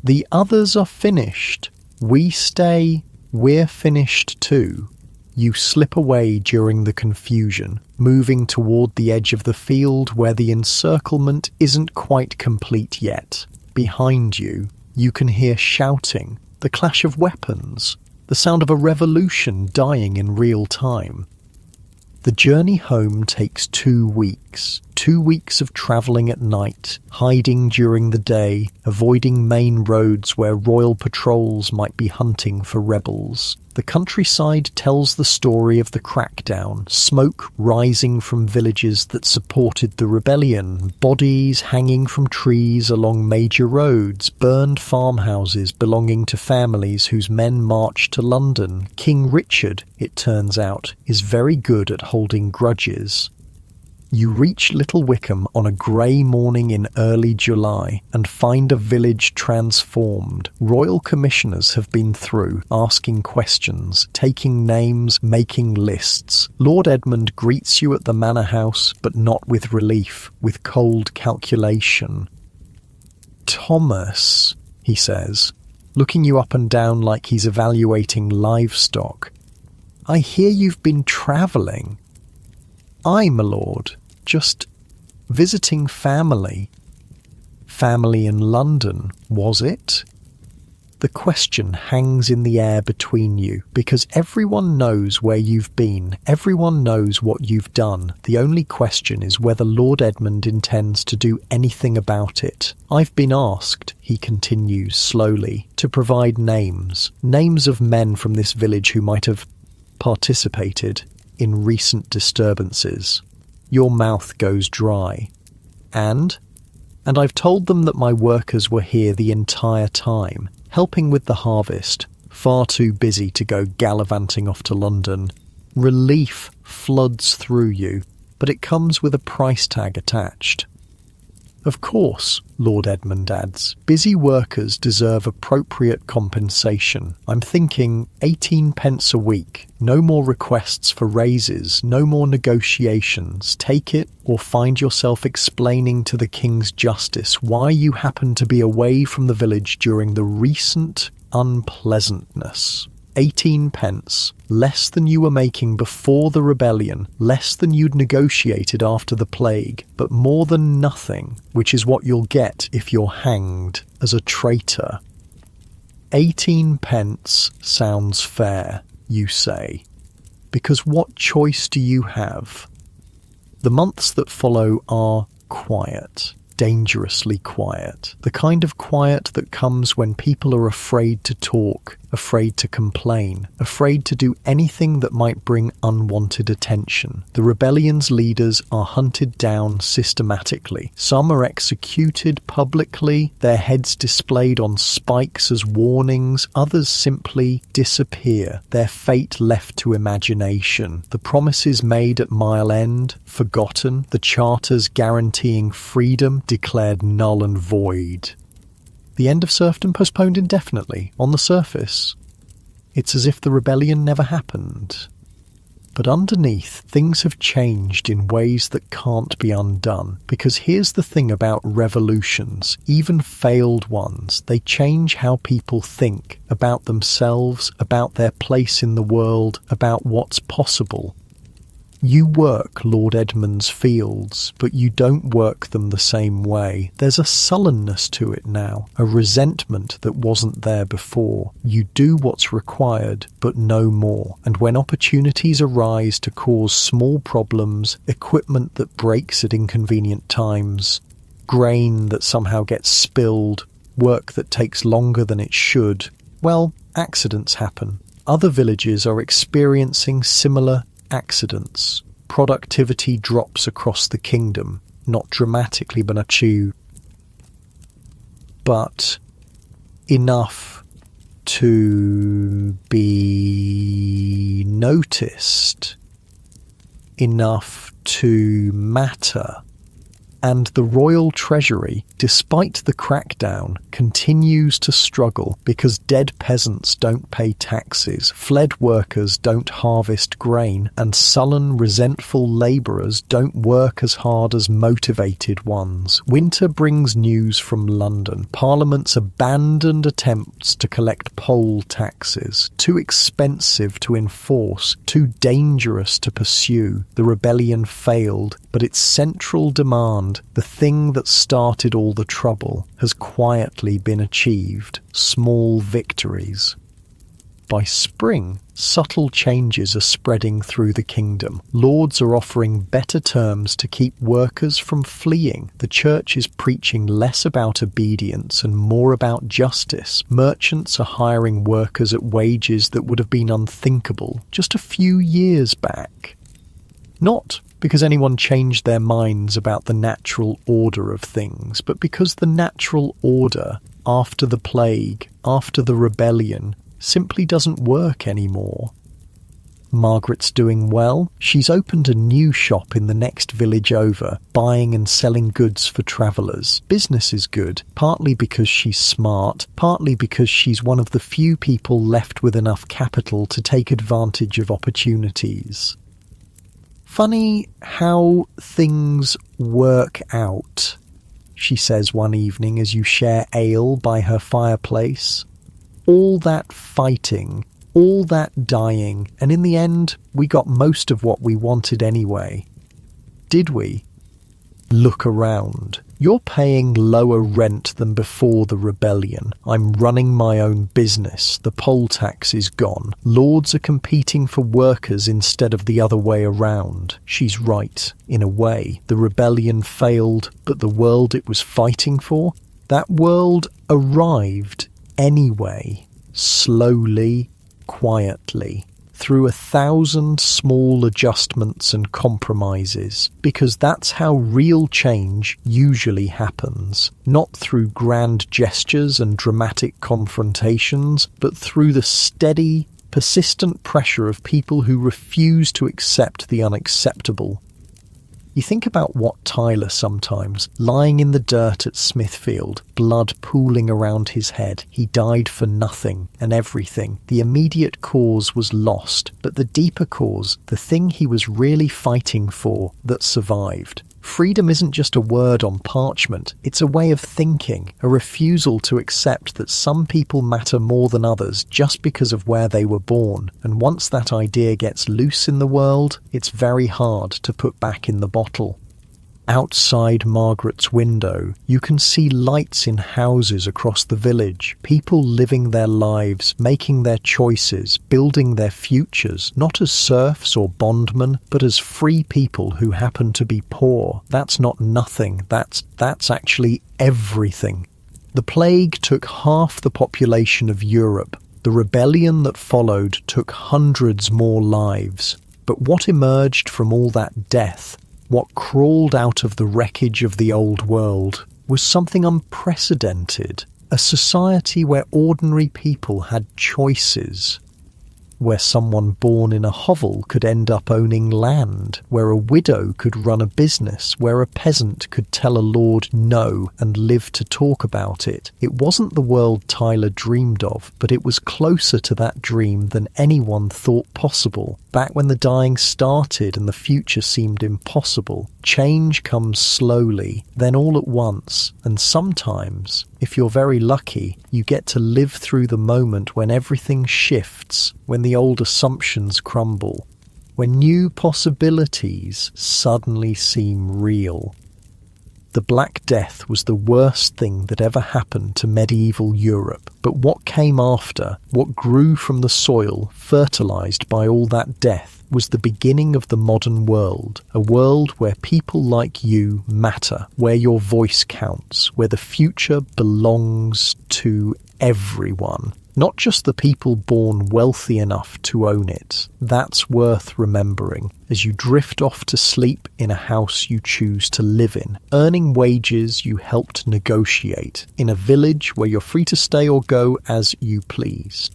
"The others are finished. We stay. We're finished too." You slip away during the confusion, moving toward the edge of the field where the encirclement isn't quite complete yet. Behind you, you can hear shouting, the clash of weapons, the sound of a revolution dying in real time. The journey home takes 2 weeks. 2 weeks of travelling at night, hiding during the day, avoiding main roads where royal patrols might be hunting for rebels. The countryside tells the story of the crackdown, smoke rising from villages that supported the rebellion, bodies hanging from trees along major roads, burned farmhouses belonging to families whose men marched to London. King Richard, it turns out, is very good at holding grudges. You reach Little Wickham on a grey morning in early July and find a village transformed. Royal commissioners have been through, asking questions, taking names, making lists. Lord Edmund greets you at the manor house, but not with relief, with cold calculation. "Thomas," he says, looking you up and down like he's evaluating livestock. "I hear you've been travelling." "Aye, my lord. Just visiting family." "Family in London, was it?" The question hangs in the air between you, because everyone knows where you've been, everyone knows what you've done. The only question is whether Lord Edmund intends to do anything about it. "I've been asked," he continues slowly, "to provide names of men from this village who might have participated in recent disturbances." Your mouth goes dry. And I've told them that my workers were here the entire time, helping with the harvest, far too busy to go gallivanting off to London. Relief floods through you, but it comes with a price tag attached. "Of course," Lord Edmund adds, "busy workers deserve appropriate compensation. I'm thinking 18 pence a week. No more requests for raises, no more negotiations. Take it or find yourself explaining to the King's Justice why you happen to be away from the village during the recent unpleasantness. 18 pence, less than you were making before the rebellion, less than you'd negotiated after the plague, but more than nothing, which is what you'll get if you're hanged as a traitor." 18 pence sounds fair, you say. Because what choice do you have? The months that follow are quiet. Dangerously quiet. The kind of quiet that comes when people are afraid to talk, afraid to complain, afraid to do anything that might bring unwanted attention. The rebellion's leaders are hunted down systematically. Some are executed publicly, their heads displayed on spikes as warnings. Others simply disappear, their fate left to imagination. The promises made at Mile End, forgotten. The charters guaranteeing freedom declared null and void. The end of serfdom postponed indefinitely. On the surface, it's as if the rebellion never happened. But underneath, things have changed in ways that can't be undone. Because here's the thing about revolutions, even failed ones, they change how people think about themselves, about their place in the world, about what's possible. You work Lord Edmund's fields, but you don't work them the same way. There's a sullenness to it now, a resentment that wasn't there before. You do what's required, but no more. And when opportunities arise to cause small problems, equipment that breaks at inconvenient times, grain that somehow gets spilled, work that takes longer than it should, well, accidents happen. Other villages are experiencing similar accidents. Productivity drops across the kingdom, not dramatically but enough to be noticed, enough to matter. And the royal treasury, despite the crackdown, continues to struggle because dead peasants don't pay taxes, fled workers don't harvest grain, and sullen, resentful labourers don't work as hard as motivated ones. Winter brings news from London. Parliament's abandoned attempts to collect poll taxes, too expensive to enforce, too dangerous to pursue. The rebellion failed, but its central demand, the thing that started all the trouble, has quietly been achieved. Small victories. By spring, subtle changes are spreading through the kingdom. Lords are offering better terms to keep workers from fleeing. The church is preaching less about obedience and more about justice. Merchants are hiring workers at wages that would have been unthinkable just a few years back. Not because anyone changed their minds about the natural order of things, but because the natural order, after the plague, after the rebellion, simply doesn't work anymore. Margaret's doing well. She's opened a new shop in the next village over, buying and selling goods for travellers. Business is good, partly because she's smart, partly because she's one of the few people left with enough capital to take advantage of opportunities. Funny how things work out, she says one evening as you share ale by her fireplace. All that fighting, all that dying, and in the end, we got most of what we wanted anyway. Did we? Look around. You're paying lower rent than before the rebellion. I'm running my own business. The poll tax is gone. Lords are competing for workers instead of the other way around. She's right, in a way. The rebellion failed, but the world it was fighting for? That world arrived anyway. Slowly, quietly. Through 1,000 small adjustments and compromises, because that's how real change usually happens, not through grand gestures and dramatic confrontations, but through the steady, persistent pressure of people who refuse to accept the unacceptable. You think about Wat Tyler sometimes, lying in the dirt at Smithfield, blood pooling around his head. He died for nothing and everything. The immediate cause was lost, but the deeper cause, the thing he was really fighting for, that survived. Freedom isn't just a word on parchment, it's a way of thinking, a refusal to accept that some people matter more than others just because of where they were born, and once that idea gets loose in the world, it's very hard to put back in the bottle. Outside Margaret's window, you can see lights in houses across the village, people living their lives, making their choices, building their futures, not as serfs or bondmen, but as free people who happen to be poor. That's not nothing, that's actually everything. The plague took half the population of Europe. The rebellion that followed took hundreds more lives. But what emerged from all that death, what crawled out of the wreckage of the old world, was something unprecedented, a society where ordinary people had choices, where someone born in a hovel could end up owning land, where a widow could run a business, where a peasant could tell a lord no and live to talk about it. It wasn't the world Tyler dreamed of, but it was closer to that dream than anyone thought possible. Back when the dying started and the future seemed impossible, change comes slowly, then all at once, and sometimes, if you're very lucky, you get to live through the moment when everything shifts, when the old assumptions crumble, when new possibilities suddenly seem real. The Black Death was the worst thing that ever happened to medieval Europe, but what came after, what grew from the soil, fertilized by all that death, was the beginning of the modern world, a world where people like you matter, where your voice counts, where the future belongs to everyone. Not just the people born wealthy enough to own it. That's worth remembering as you drift off to sleep in a house you choose to live in, earning wages you helped negotiate, in a village where you're free to stay or go as you please.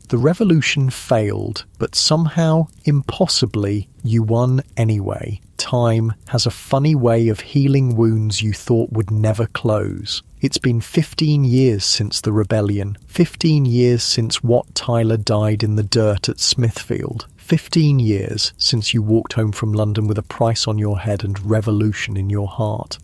The revolution failed, but somehow, impossibly, you won anyway. Time has a funny way of healing wounds you thought would never close. It's been 15 years since the rebellion, 15 years since Wat Tyler died in the dirt at Smithfield, 15 years since you walked home from London with a price on your head and revolution in your heart.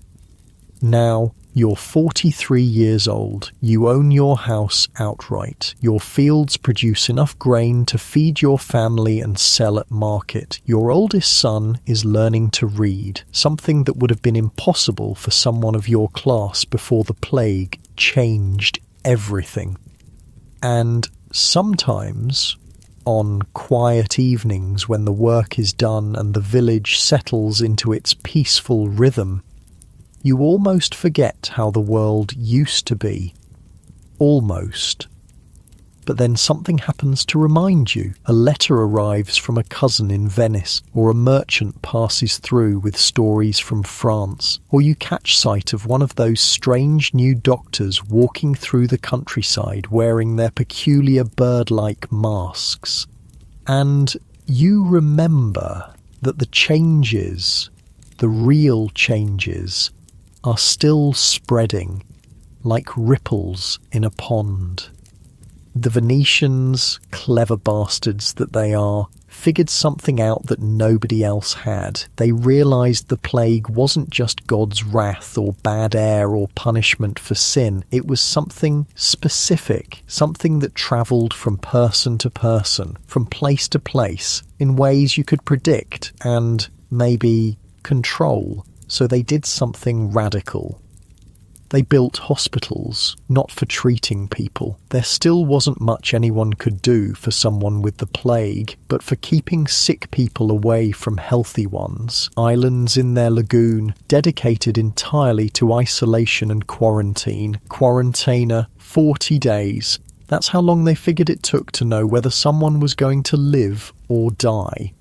Now, you're 43 years old, you own your house outright, your fields produce enough grain to feed your family and sell at market. Your oldest son is learning to read, something that would have been impossible for someone of your class before the plague changed everything. And sometimes, on quiet evenings when the work is done and the village settles into its peaceful rhythm, you almost forget how the world used to be. Almost. But then something happens to remind you. A letter arrives from a cousin in Venice, or a merchant passes through with stories from France, or you catch sight of one of those strange new doctors walking through the countryside wearing their peculiar bird-like masks. And you remember that the changes, the real changes, are still spreading like ripples in a pond. The Venetians, clever bastards that they are, figured something out that nobody else had. They realised the plague wasn't just God's wrath or bad air or punishment for sin. It was something specific, something that travelled from person to person, from place to place, in ways you could predict and maybe control. So they did something radical. They built hospitals, not for treating people. There still wasn't much anyone could do for someone with the plague, but for keeping sick people away from healthy ones. Islands in their lagoon, dedicated entirely to isolation and quarantine. Quarantainer, 40 days. That's how long they figured it took to know whether someone was going to live or die.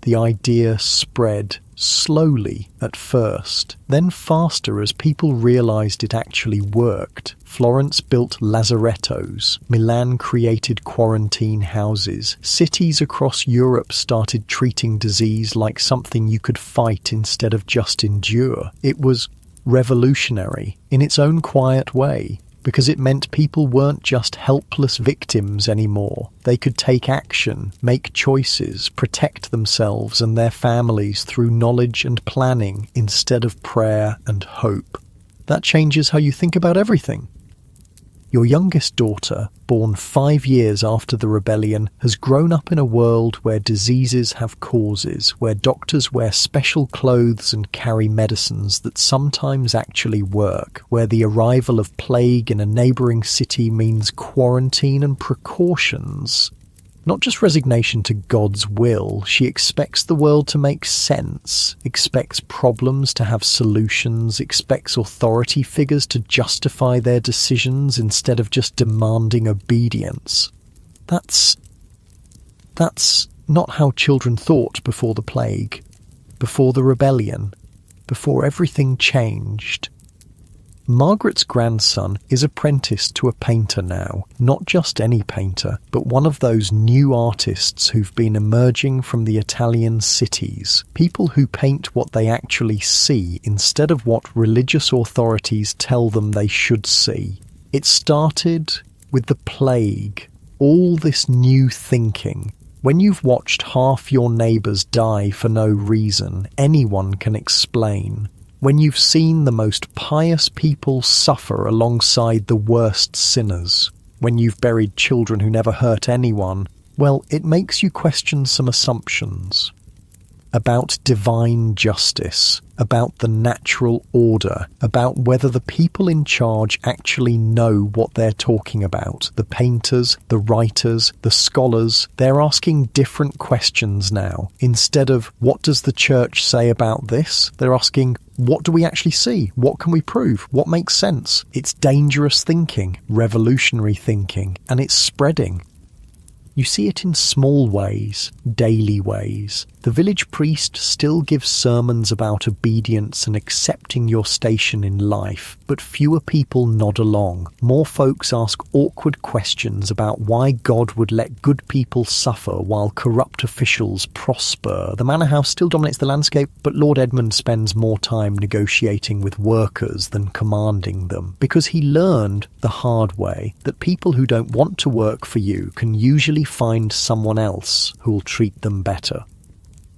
The idea spread, slowly at first, then faster as people realised it actually worked. Florence built lazarettos, Milan created quarantine houses, cities across Europe started treating disease like something you could fight instead of just endure. It was revolutionary in its own quiet way, because it meant people weren't just helpless victims anymore. They could take action, make choices, protect themselves and their families through knowledge and planning instead of prayer and hope. That changes how you think about everything. Your youngest daughter, born 5 years after the rebellion, has grown up in a world where diseases have causes, where doctors wear special clothes and carry medicines that sometimes actually work, where the arrival of plague in a neighbouring city means quarantine and precautions. Not just resignation to God's will, she expects the world to make sense, expects problems to have solutions, expects authority figures to justify their decisions instead of just demanding obedience. That's not how children thought before the plague, before the rebellion, before everything changed. Margaret's grandson is apprenticed to a painter now, not just any painter, but one of those new artists who've been emerging from the Italian cities, people who paint what they actually see instead of what religious authorities tell them they should see. It started with the plague, all this new thinking. When you've watched half your neighbours die for no reason, anyone can explain. When you've seen the most pious people suffer alongside the worst sinners, when you've buried children who never hurt anyone, well, it makes you question some assumptions about divine justice, about the natural order, about whether the people in charge actually know what they're talking about. The painters, the writers, the scholars, they're asking different questions now. Instead of, what does the church say about this? They're asking, what do we actually see? What can we prove? What makes sense? It's dangerous thinking, revolutionary thinking, and it's spreading. You see it in small ways, daily ways. The village priest still gives sermons about obedience and accepting your station in life, but fewer people nod along. More folks ask awkward questions about why God would let good people suffer while corrupt officials prosper. The manor house still dominates the landscape, but Lord Edmund spends more time negotiating with workers than commanding them, because he learned the hard way that people who don't want to work for you can usually find someone else who'll treat them better.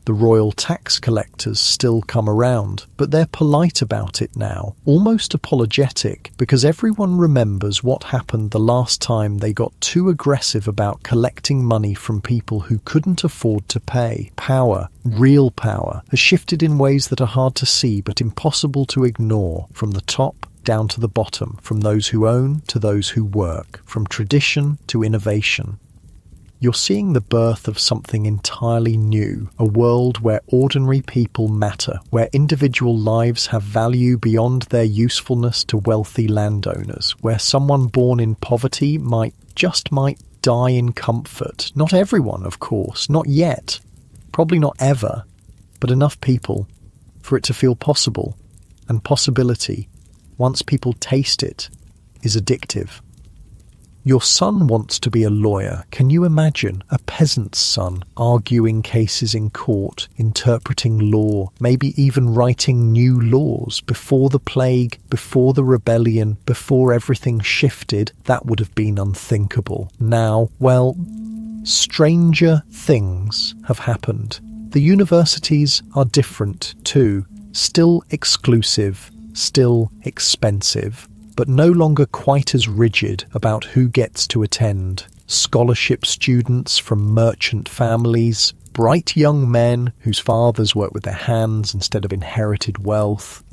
The royal tax collectors still come around, but they're polite about it now, almost apologetic, because everyone remembers what happened the last time they got too aggressive about collecting money from people who couldn't afford to pay. Power, real power, has shifted in ways that are hard to see but impossible to ignore, from the top down to the bottom, from those who own to those who work, from tradition to innovation. You're seeing the birth of something entirely new, a world where ordinary people matter, where individual lives have value beyond their usefulness to wealthy landowners, where someone born in poverty might die in comfort. Not everyone, of course, not yet, probably not ever, but enough people for it to feel possible. And possibility, once people taste it, is addictive. Your son wants to be a lawyer. Can you imagine a peasant's son arguing cases in court, interpreting law, maybe even writing new laws? Before the plague, before the rebellion, before everything shifted, that would have been unthinkable. Now, well, stranger things have happened. The universities are different too. Still exclusive, still expensive, but no longer quite as rigid about who gets to attend. Scholarship students from merchant families, bright young men whose fathers work with their hands instead of inherited wealth.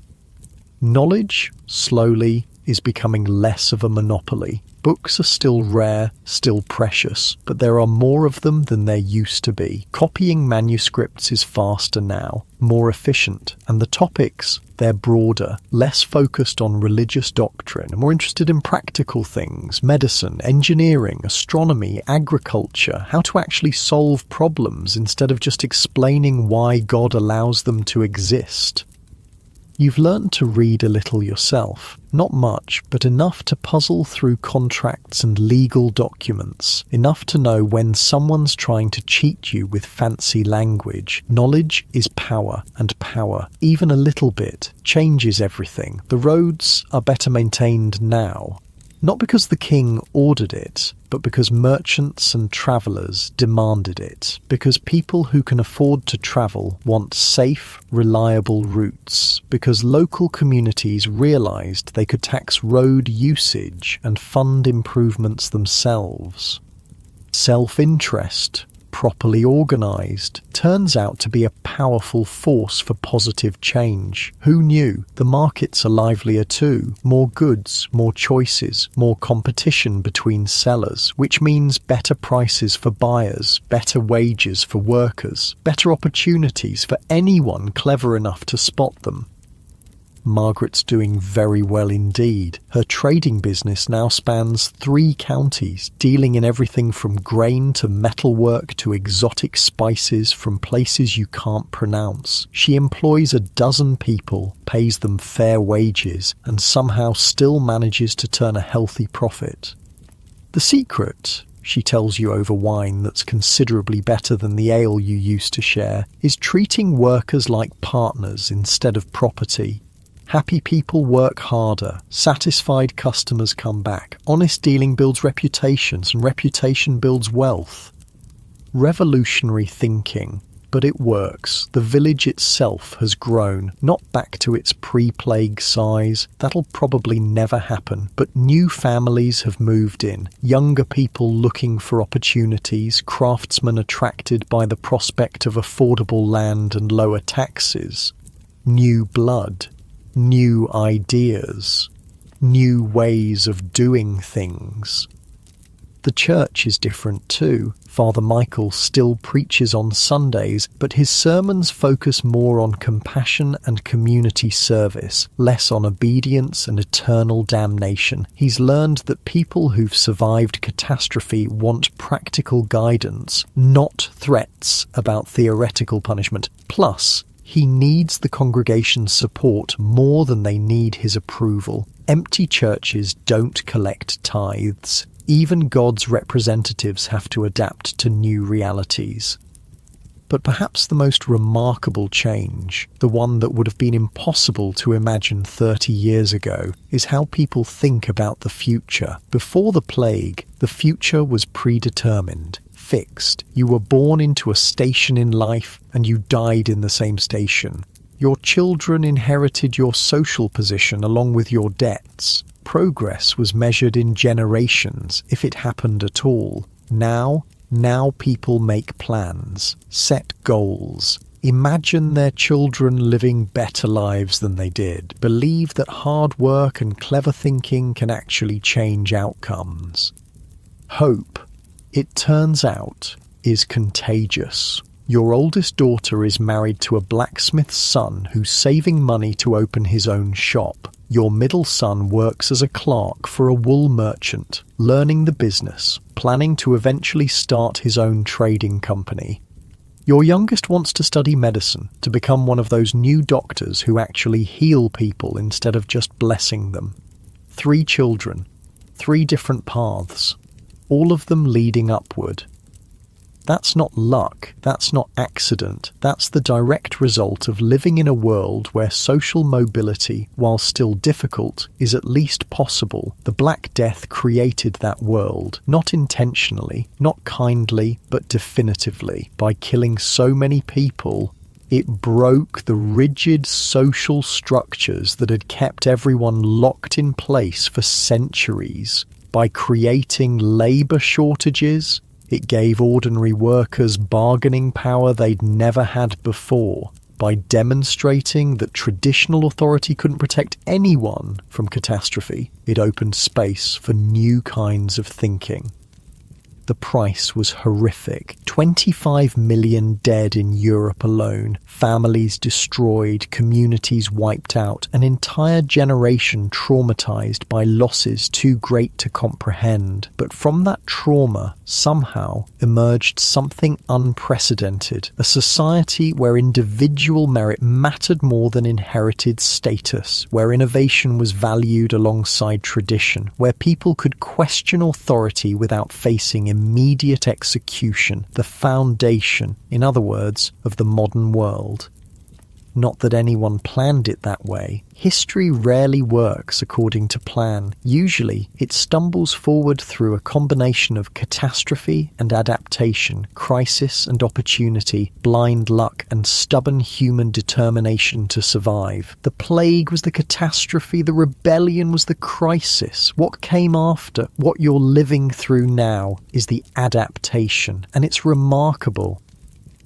Knowledge, slowly, is becoming less of a monopoly. Books are still rare, still precious, but there are more of them than there used to be. Copying manuscripts is faster now, more efficient, and the topics, they're broader, less focused on religious doctrine, and more interested in practical things, medicine, engineering, astronomy, agriculture, how to actually solve problems instead of just explaining why God allows them to exist. You've learned to read a little yourself. Not much, but enough to puzzle through contracts and legal documents. Enough to know when someone's trying to cheat you with fancy language. Knowledge is power, and power, even a little bit, changes everything. The roads are better maintained now. Not because the king ordered it, but because merchants and travellers demanded it, because people who can afford to travel want safe, reliable routes, because local communities realised they could tax road usage and fund improvements themselves. Self-interest, properly organised, turns out to be a powerful force for positive change. Who knew? The markets are livelier too. More goods, more choices, more competition between sellers, which means better prices for buyers, better wages for workers, better opportunities for anyone clever enough to spot them. Margaret's doing very well indeed. Her trading business now spans 3 counties, dealing in everything from grain to metalwork to exotic spices from places you can't pronounce. She employs 12 people, pays them fair wages, and somehow still manages to turn a healthy profit. The secret, she tells you over wine that's considerably better than the ale you used to share, is treating workers like partners instead of property. Happy people work harder, satisfied customers come back, honest dealing builds reputations, and reputation builds wealth. Revolutionary thinking, but it works. The village itself has grown, not back to its pre-plague size, that'll probably never happen, but new families have moved in, younger people looking for opportunities, craftsmen attracted by the prospect of affordable land and lower taxes, new blood. New ideas, new ways of doing things. The church is different too. Father Michael still preaches on Sundays, but his sermons focus more on compassion and community service, less on obedience and eternal damnation. He's learned that people who've survived catastrophe want practical guidance, not threats about theoretical punishment. Plus, he needs the congregation's support more than they need his approval. Empty churches don't collect tithes. Even God's representatives have to adapt to new realities. But perhaps the most remarkable change, the one that would have been impossible to imagine 30 years ago, is how people think about the future. Before the plague, the future was predetermined. Fixed. You were born into a station in life and you died in the same station. Your children inherited your social position along with your debts. Progress was measured in generations, if it happened at all. Now people make plans, set goals, imagine their children living better lives than they did, believe that hard work and clever thinking can actually change outcomes. Hope, it turns out, is contagious. Your oldest daughter is married to a blacksmith's son who's saving money to open his own shop. Your middle son works as a clerk for a wool merchant, learning the business, planning to eventually start his own trading company. Your youngest wants to study medicine, to become one of those new doctors who actually heal people instead of just blessing them. 3 children, 3 different paths. All of them leading upward. That's not luck, that's not accident, that's the direct result of living in a world where social mobility, while still difficult, is at least possible. The Black Death created that world, not intentionally, not kindly, but definitively. By killing so many people, it broke the rigid social structures that had kept everyone locked in place for centuries. By creating labour shortages, it gave ordinary workers bargaining power they'd never had before. By demonstrating that traditional authority couldn't protect anyone from catastrophe, it opened space for new kinds of thinking. The price was horrific. 25 million dead in Europe alone, families destroyed, communities wiped out, an entire generation traumatized by losses too great to comprehend. But from that trauma, somehow, emerged something unprecedented, a society where individual merit mattered more than inherited status, where innovation was valued alongside tradition, where people could question authority without facing immediate execution, the foundation, in other words, of the modern world. Not that anyone planned it that way. History rarely works according to plan. Usually, it stumbles forward through a combination of catastrophe and adaptation, crisis and opportunity, blind luck and stubborn human determination to survive. The plague was the catastrophe, the rebellion was the crisis. What came after, what you're living through now, is the adaptation, and it's remarkable.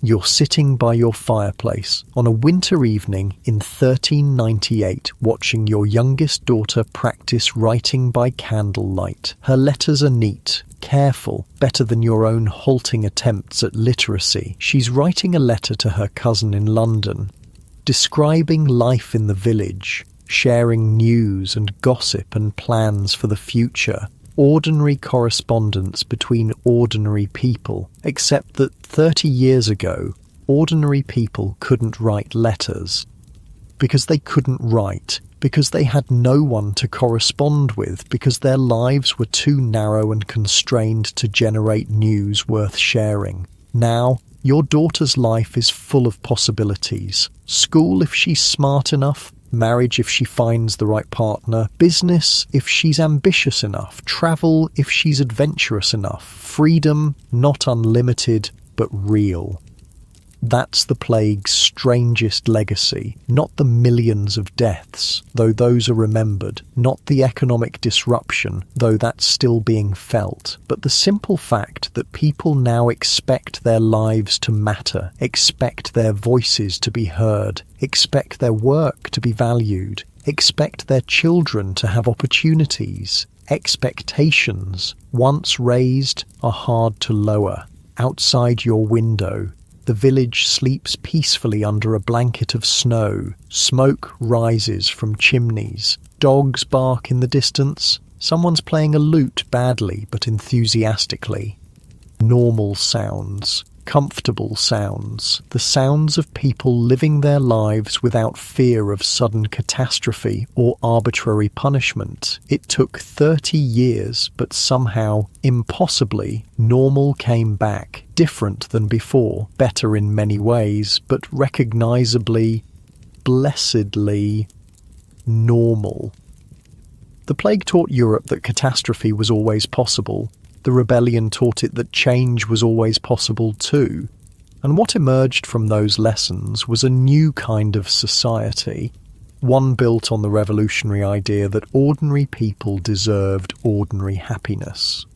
You're sitting by your fireplace on a winter evening in 1398, watching your youngest daughter practice writing by candlelight. Her letters are neat, careful, better than your own halting attempts at literacy. She's writing a letter to her cousin in London, describing life in the village, sharing news and gossip and plans for the future. Ordinary correspondence between ordinary people, except that 30 years ago, ordinary people couldn't write letters. Because they couldn't write, because they had no one to correspond with, because their lives were too narrow and constrained to generate news worth sharing. Now, your daughter's life is full of possibilities. School if she's smart enough, marriage if she finds the right partner, business if she's ambitious enough, travel if she's adventurous enough, freedom not unlimited but real. That's the plague's strangest legacy, not the millions of deaths, though those are remembered, not the economic disruption, though that's still being felt, but the simple fact that people now expect their lives to matter, expect their voices to be heard, expect their work to be valued, expect their children to have opportunities. Expectations, once raised, are hard to lower. Outside your window, the village sleeps peacefully under a blanket of snow. Smoke rises from chimneys. Dogs bark in the distance. Someone's playing a lute badly but enthusiastically. Normal sounds. Comfortable sounds. The sounds of people living their lives without fear of sudden catastrophe or arbitrary punishment. It took 30 years, but somehow, impossibly, normal came back. Different than before, better in many ways, but recognisably, blessedly normal. The plague taught Europe that catastrophe was always possible. The rebellion taught it that change was always possible too. And what emerged from those lessons was a new kind of society, one built on the revolutionary idea that ordinary people deserved ordinary happiness.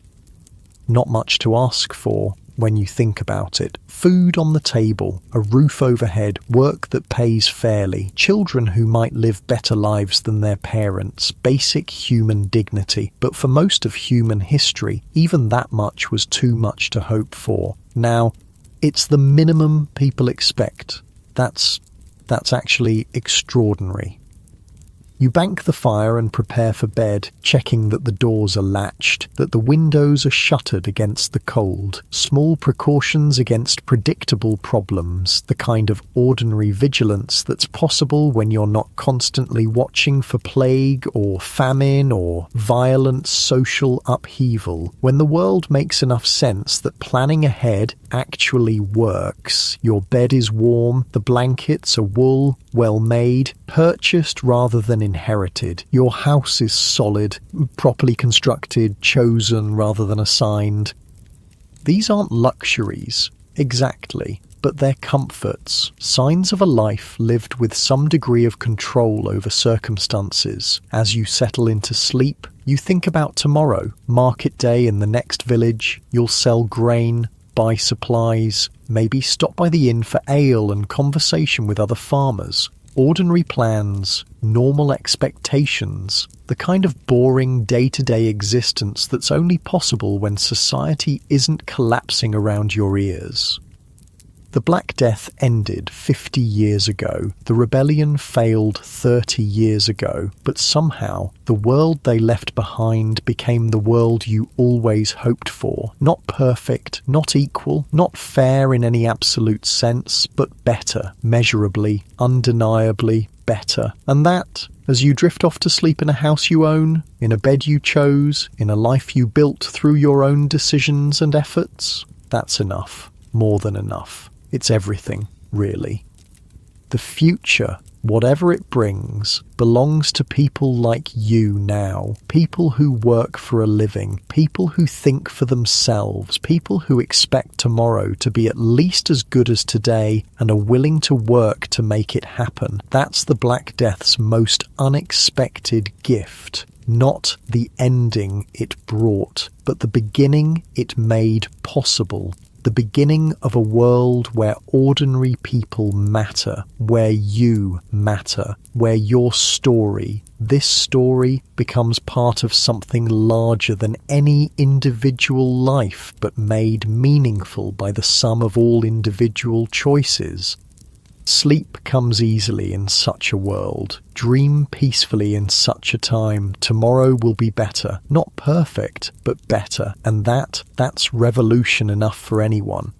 Not much to ask for when you think about it. Food on the table, a roof overhead, work that pays fairly, children who might live better lives than their parents, basic human dignity. But for most of human history, even that much was too much to hope for. Now, it's the minimum people expect. That's actually extraordinary. You bank the fire and prepare for bed, checking that the doors are latched, that the windows are shuttered against the cold. Small precautions against predictable problems, the kind of ordinary vigilance that's possible when you're not constantly watching for plague or famine or violent social upheaval. When the world makes enough sense that planning ahead actually works. Your bed is warm, the blankets are wool, well made, purchased rather than inherited. Your house is solid, properly constructed, chosen rather than assigned. These aren't luxuries, exactly, but they're comforts, signs of a life lived with some degree of control over circumstances. As you settle into sleep, you think about tomorrow, market day in the next village. You'll sell grain, buy supplies, maybe stop by the inn for ale and conversation with other farmers. Ordinary plans, normal expectations, the kind of boring day-to-day existence that's only possible when society isn't collapsing around your ears. The Black Death ended 50 years ago. The rebellion failed 30 years ago. But somehow, the world they left behind became the world you always hoped for. Not perfect, not equal, not fair in any absolute sense, but better, measurably, undeniably better. And that, as you drift off to sleep in a house you own, in a bed you chose, in a life you built through your own decisions and efforts, that's enough. More than enough. It's everything, really. The future, whatever it brings, belongs to people like you now. People who work for a living, people who think for themselves, people who expect tomorrow to be at least as good as today and are willing to work to make it happen. That's the Black Death's most unexpected gift. Not the ending it brought, but the beginning it made possible. The beginning of a world where ordinary people matter, where you matter, where your story, this story, becomes part of something larger than any individual life, but made meaningful by the sum of all individual choices. Sleep comes easily in such a world. Dream peacefully in such a time. Tomorrow will be better. Not perfect, but better. And that's revolution enough for anyone.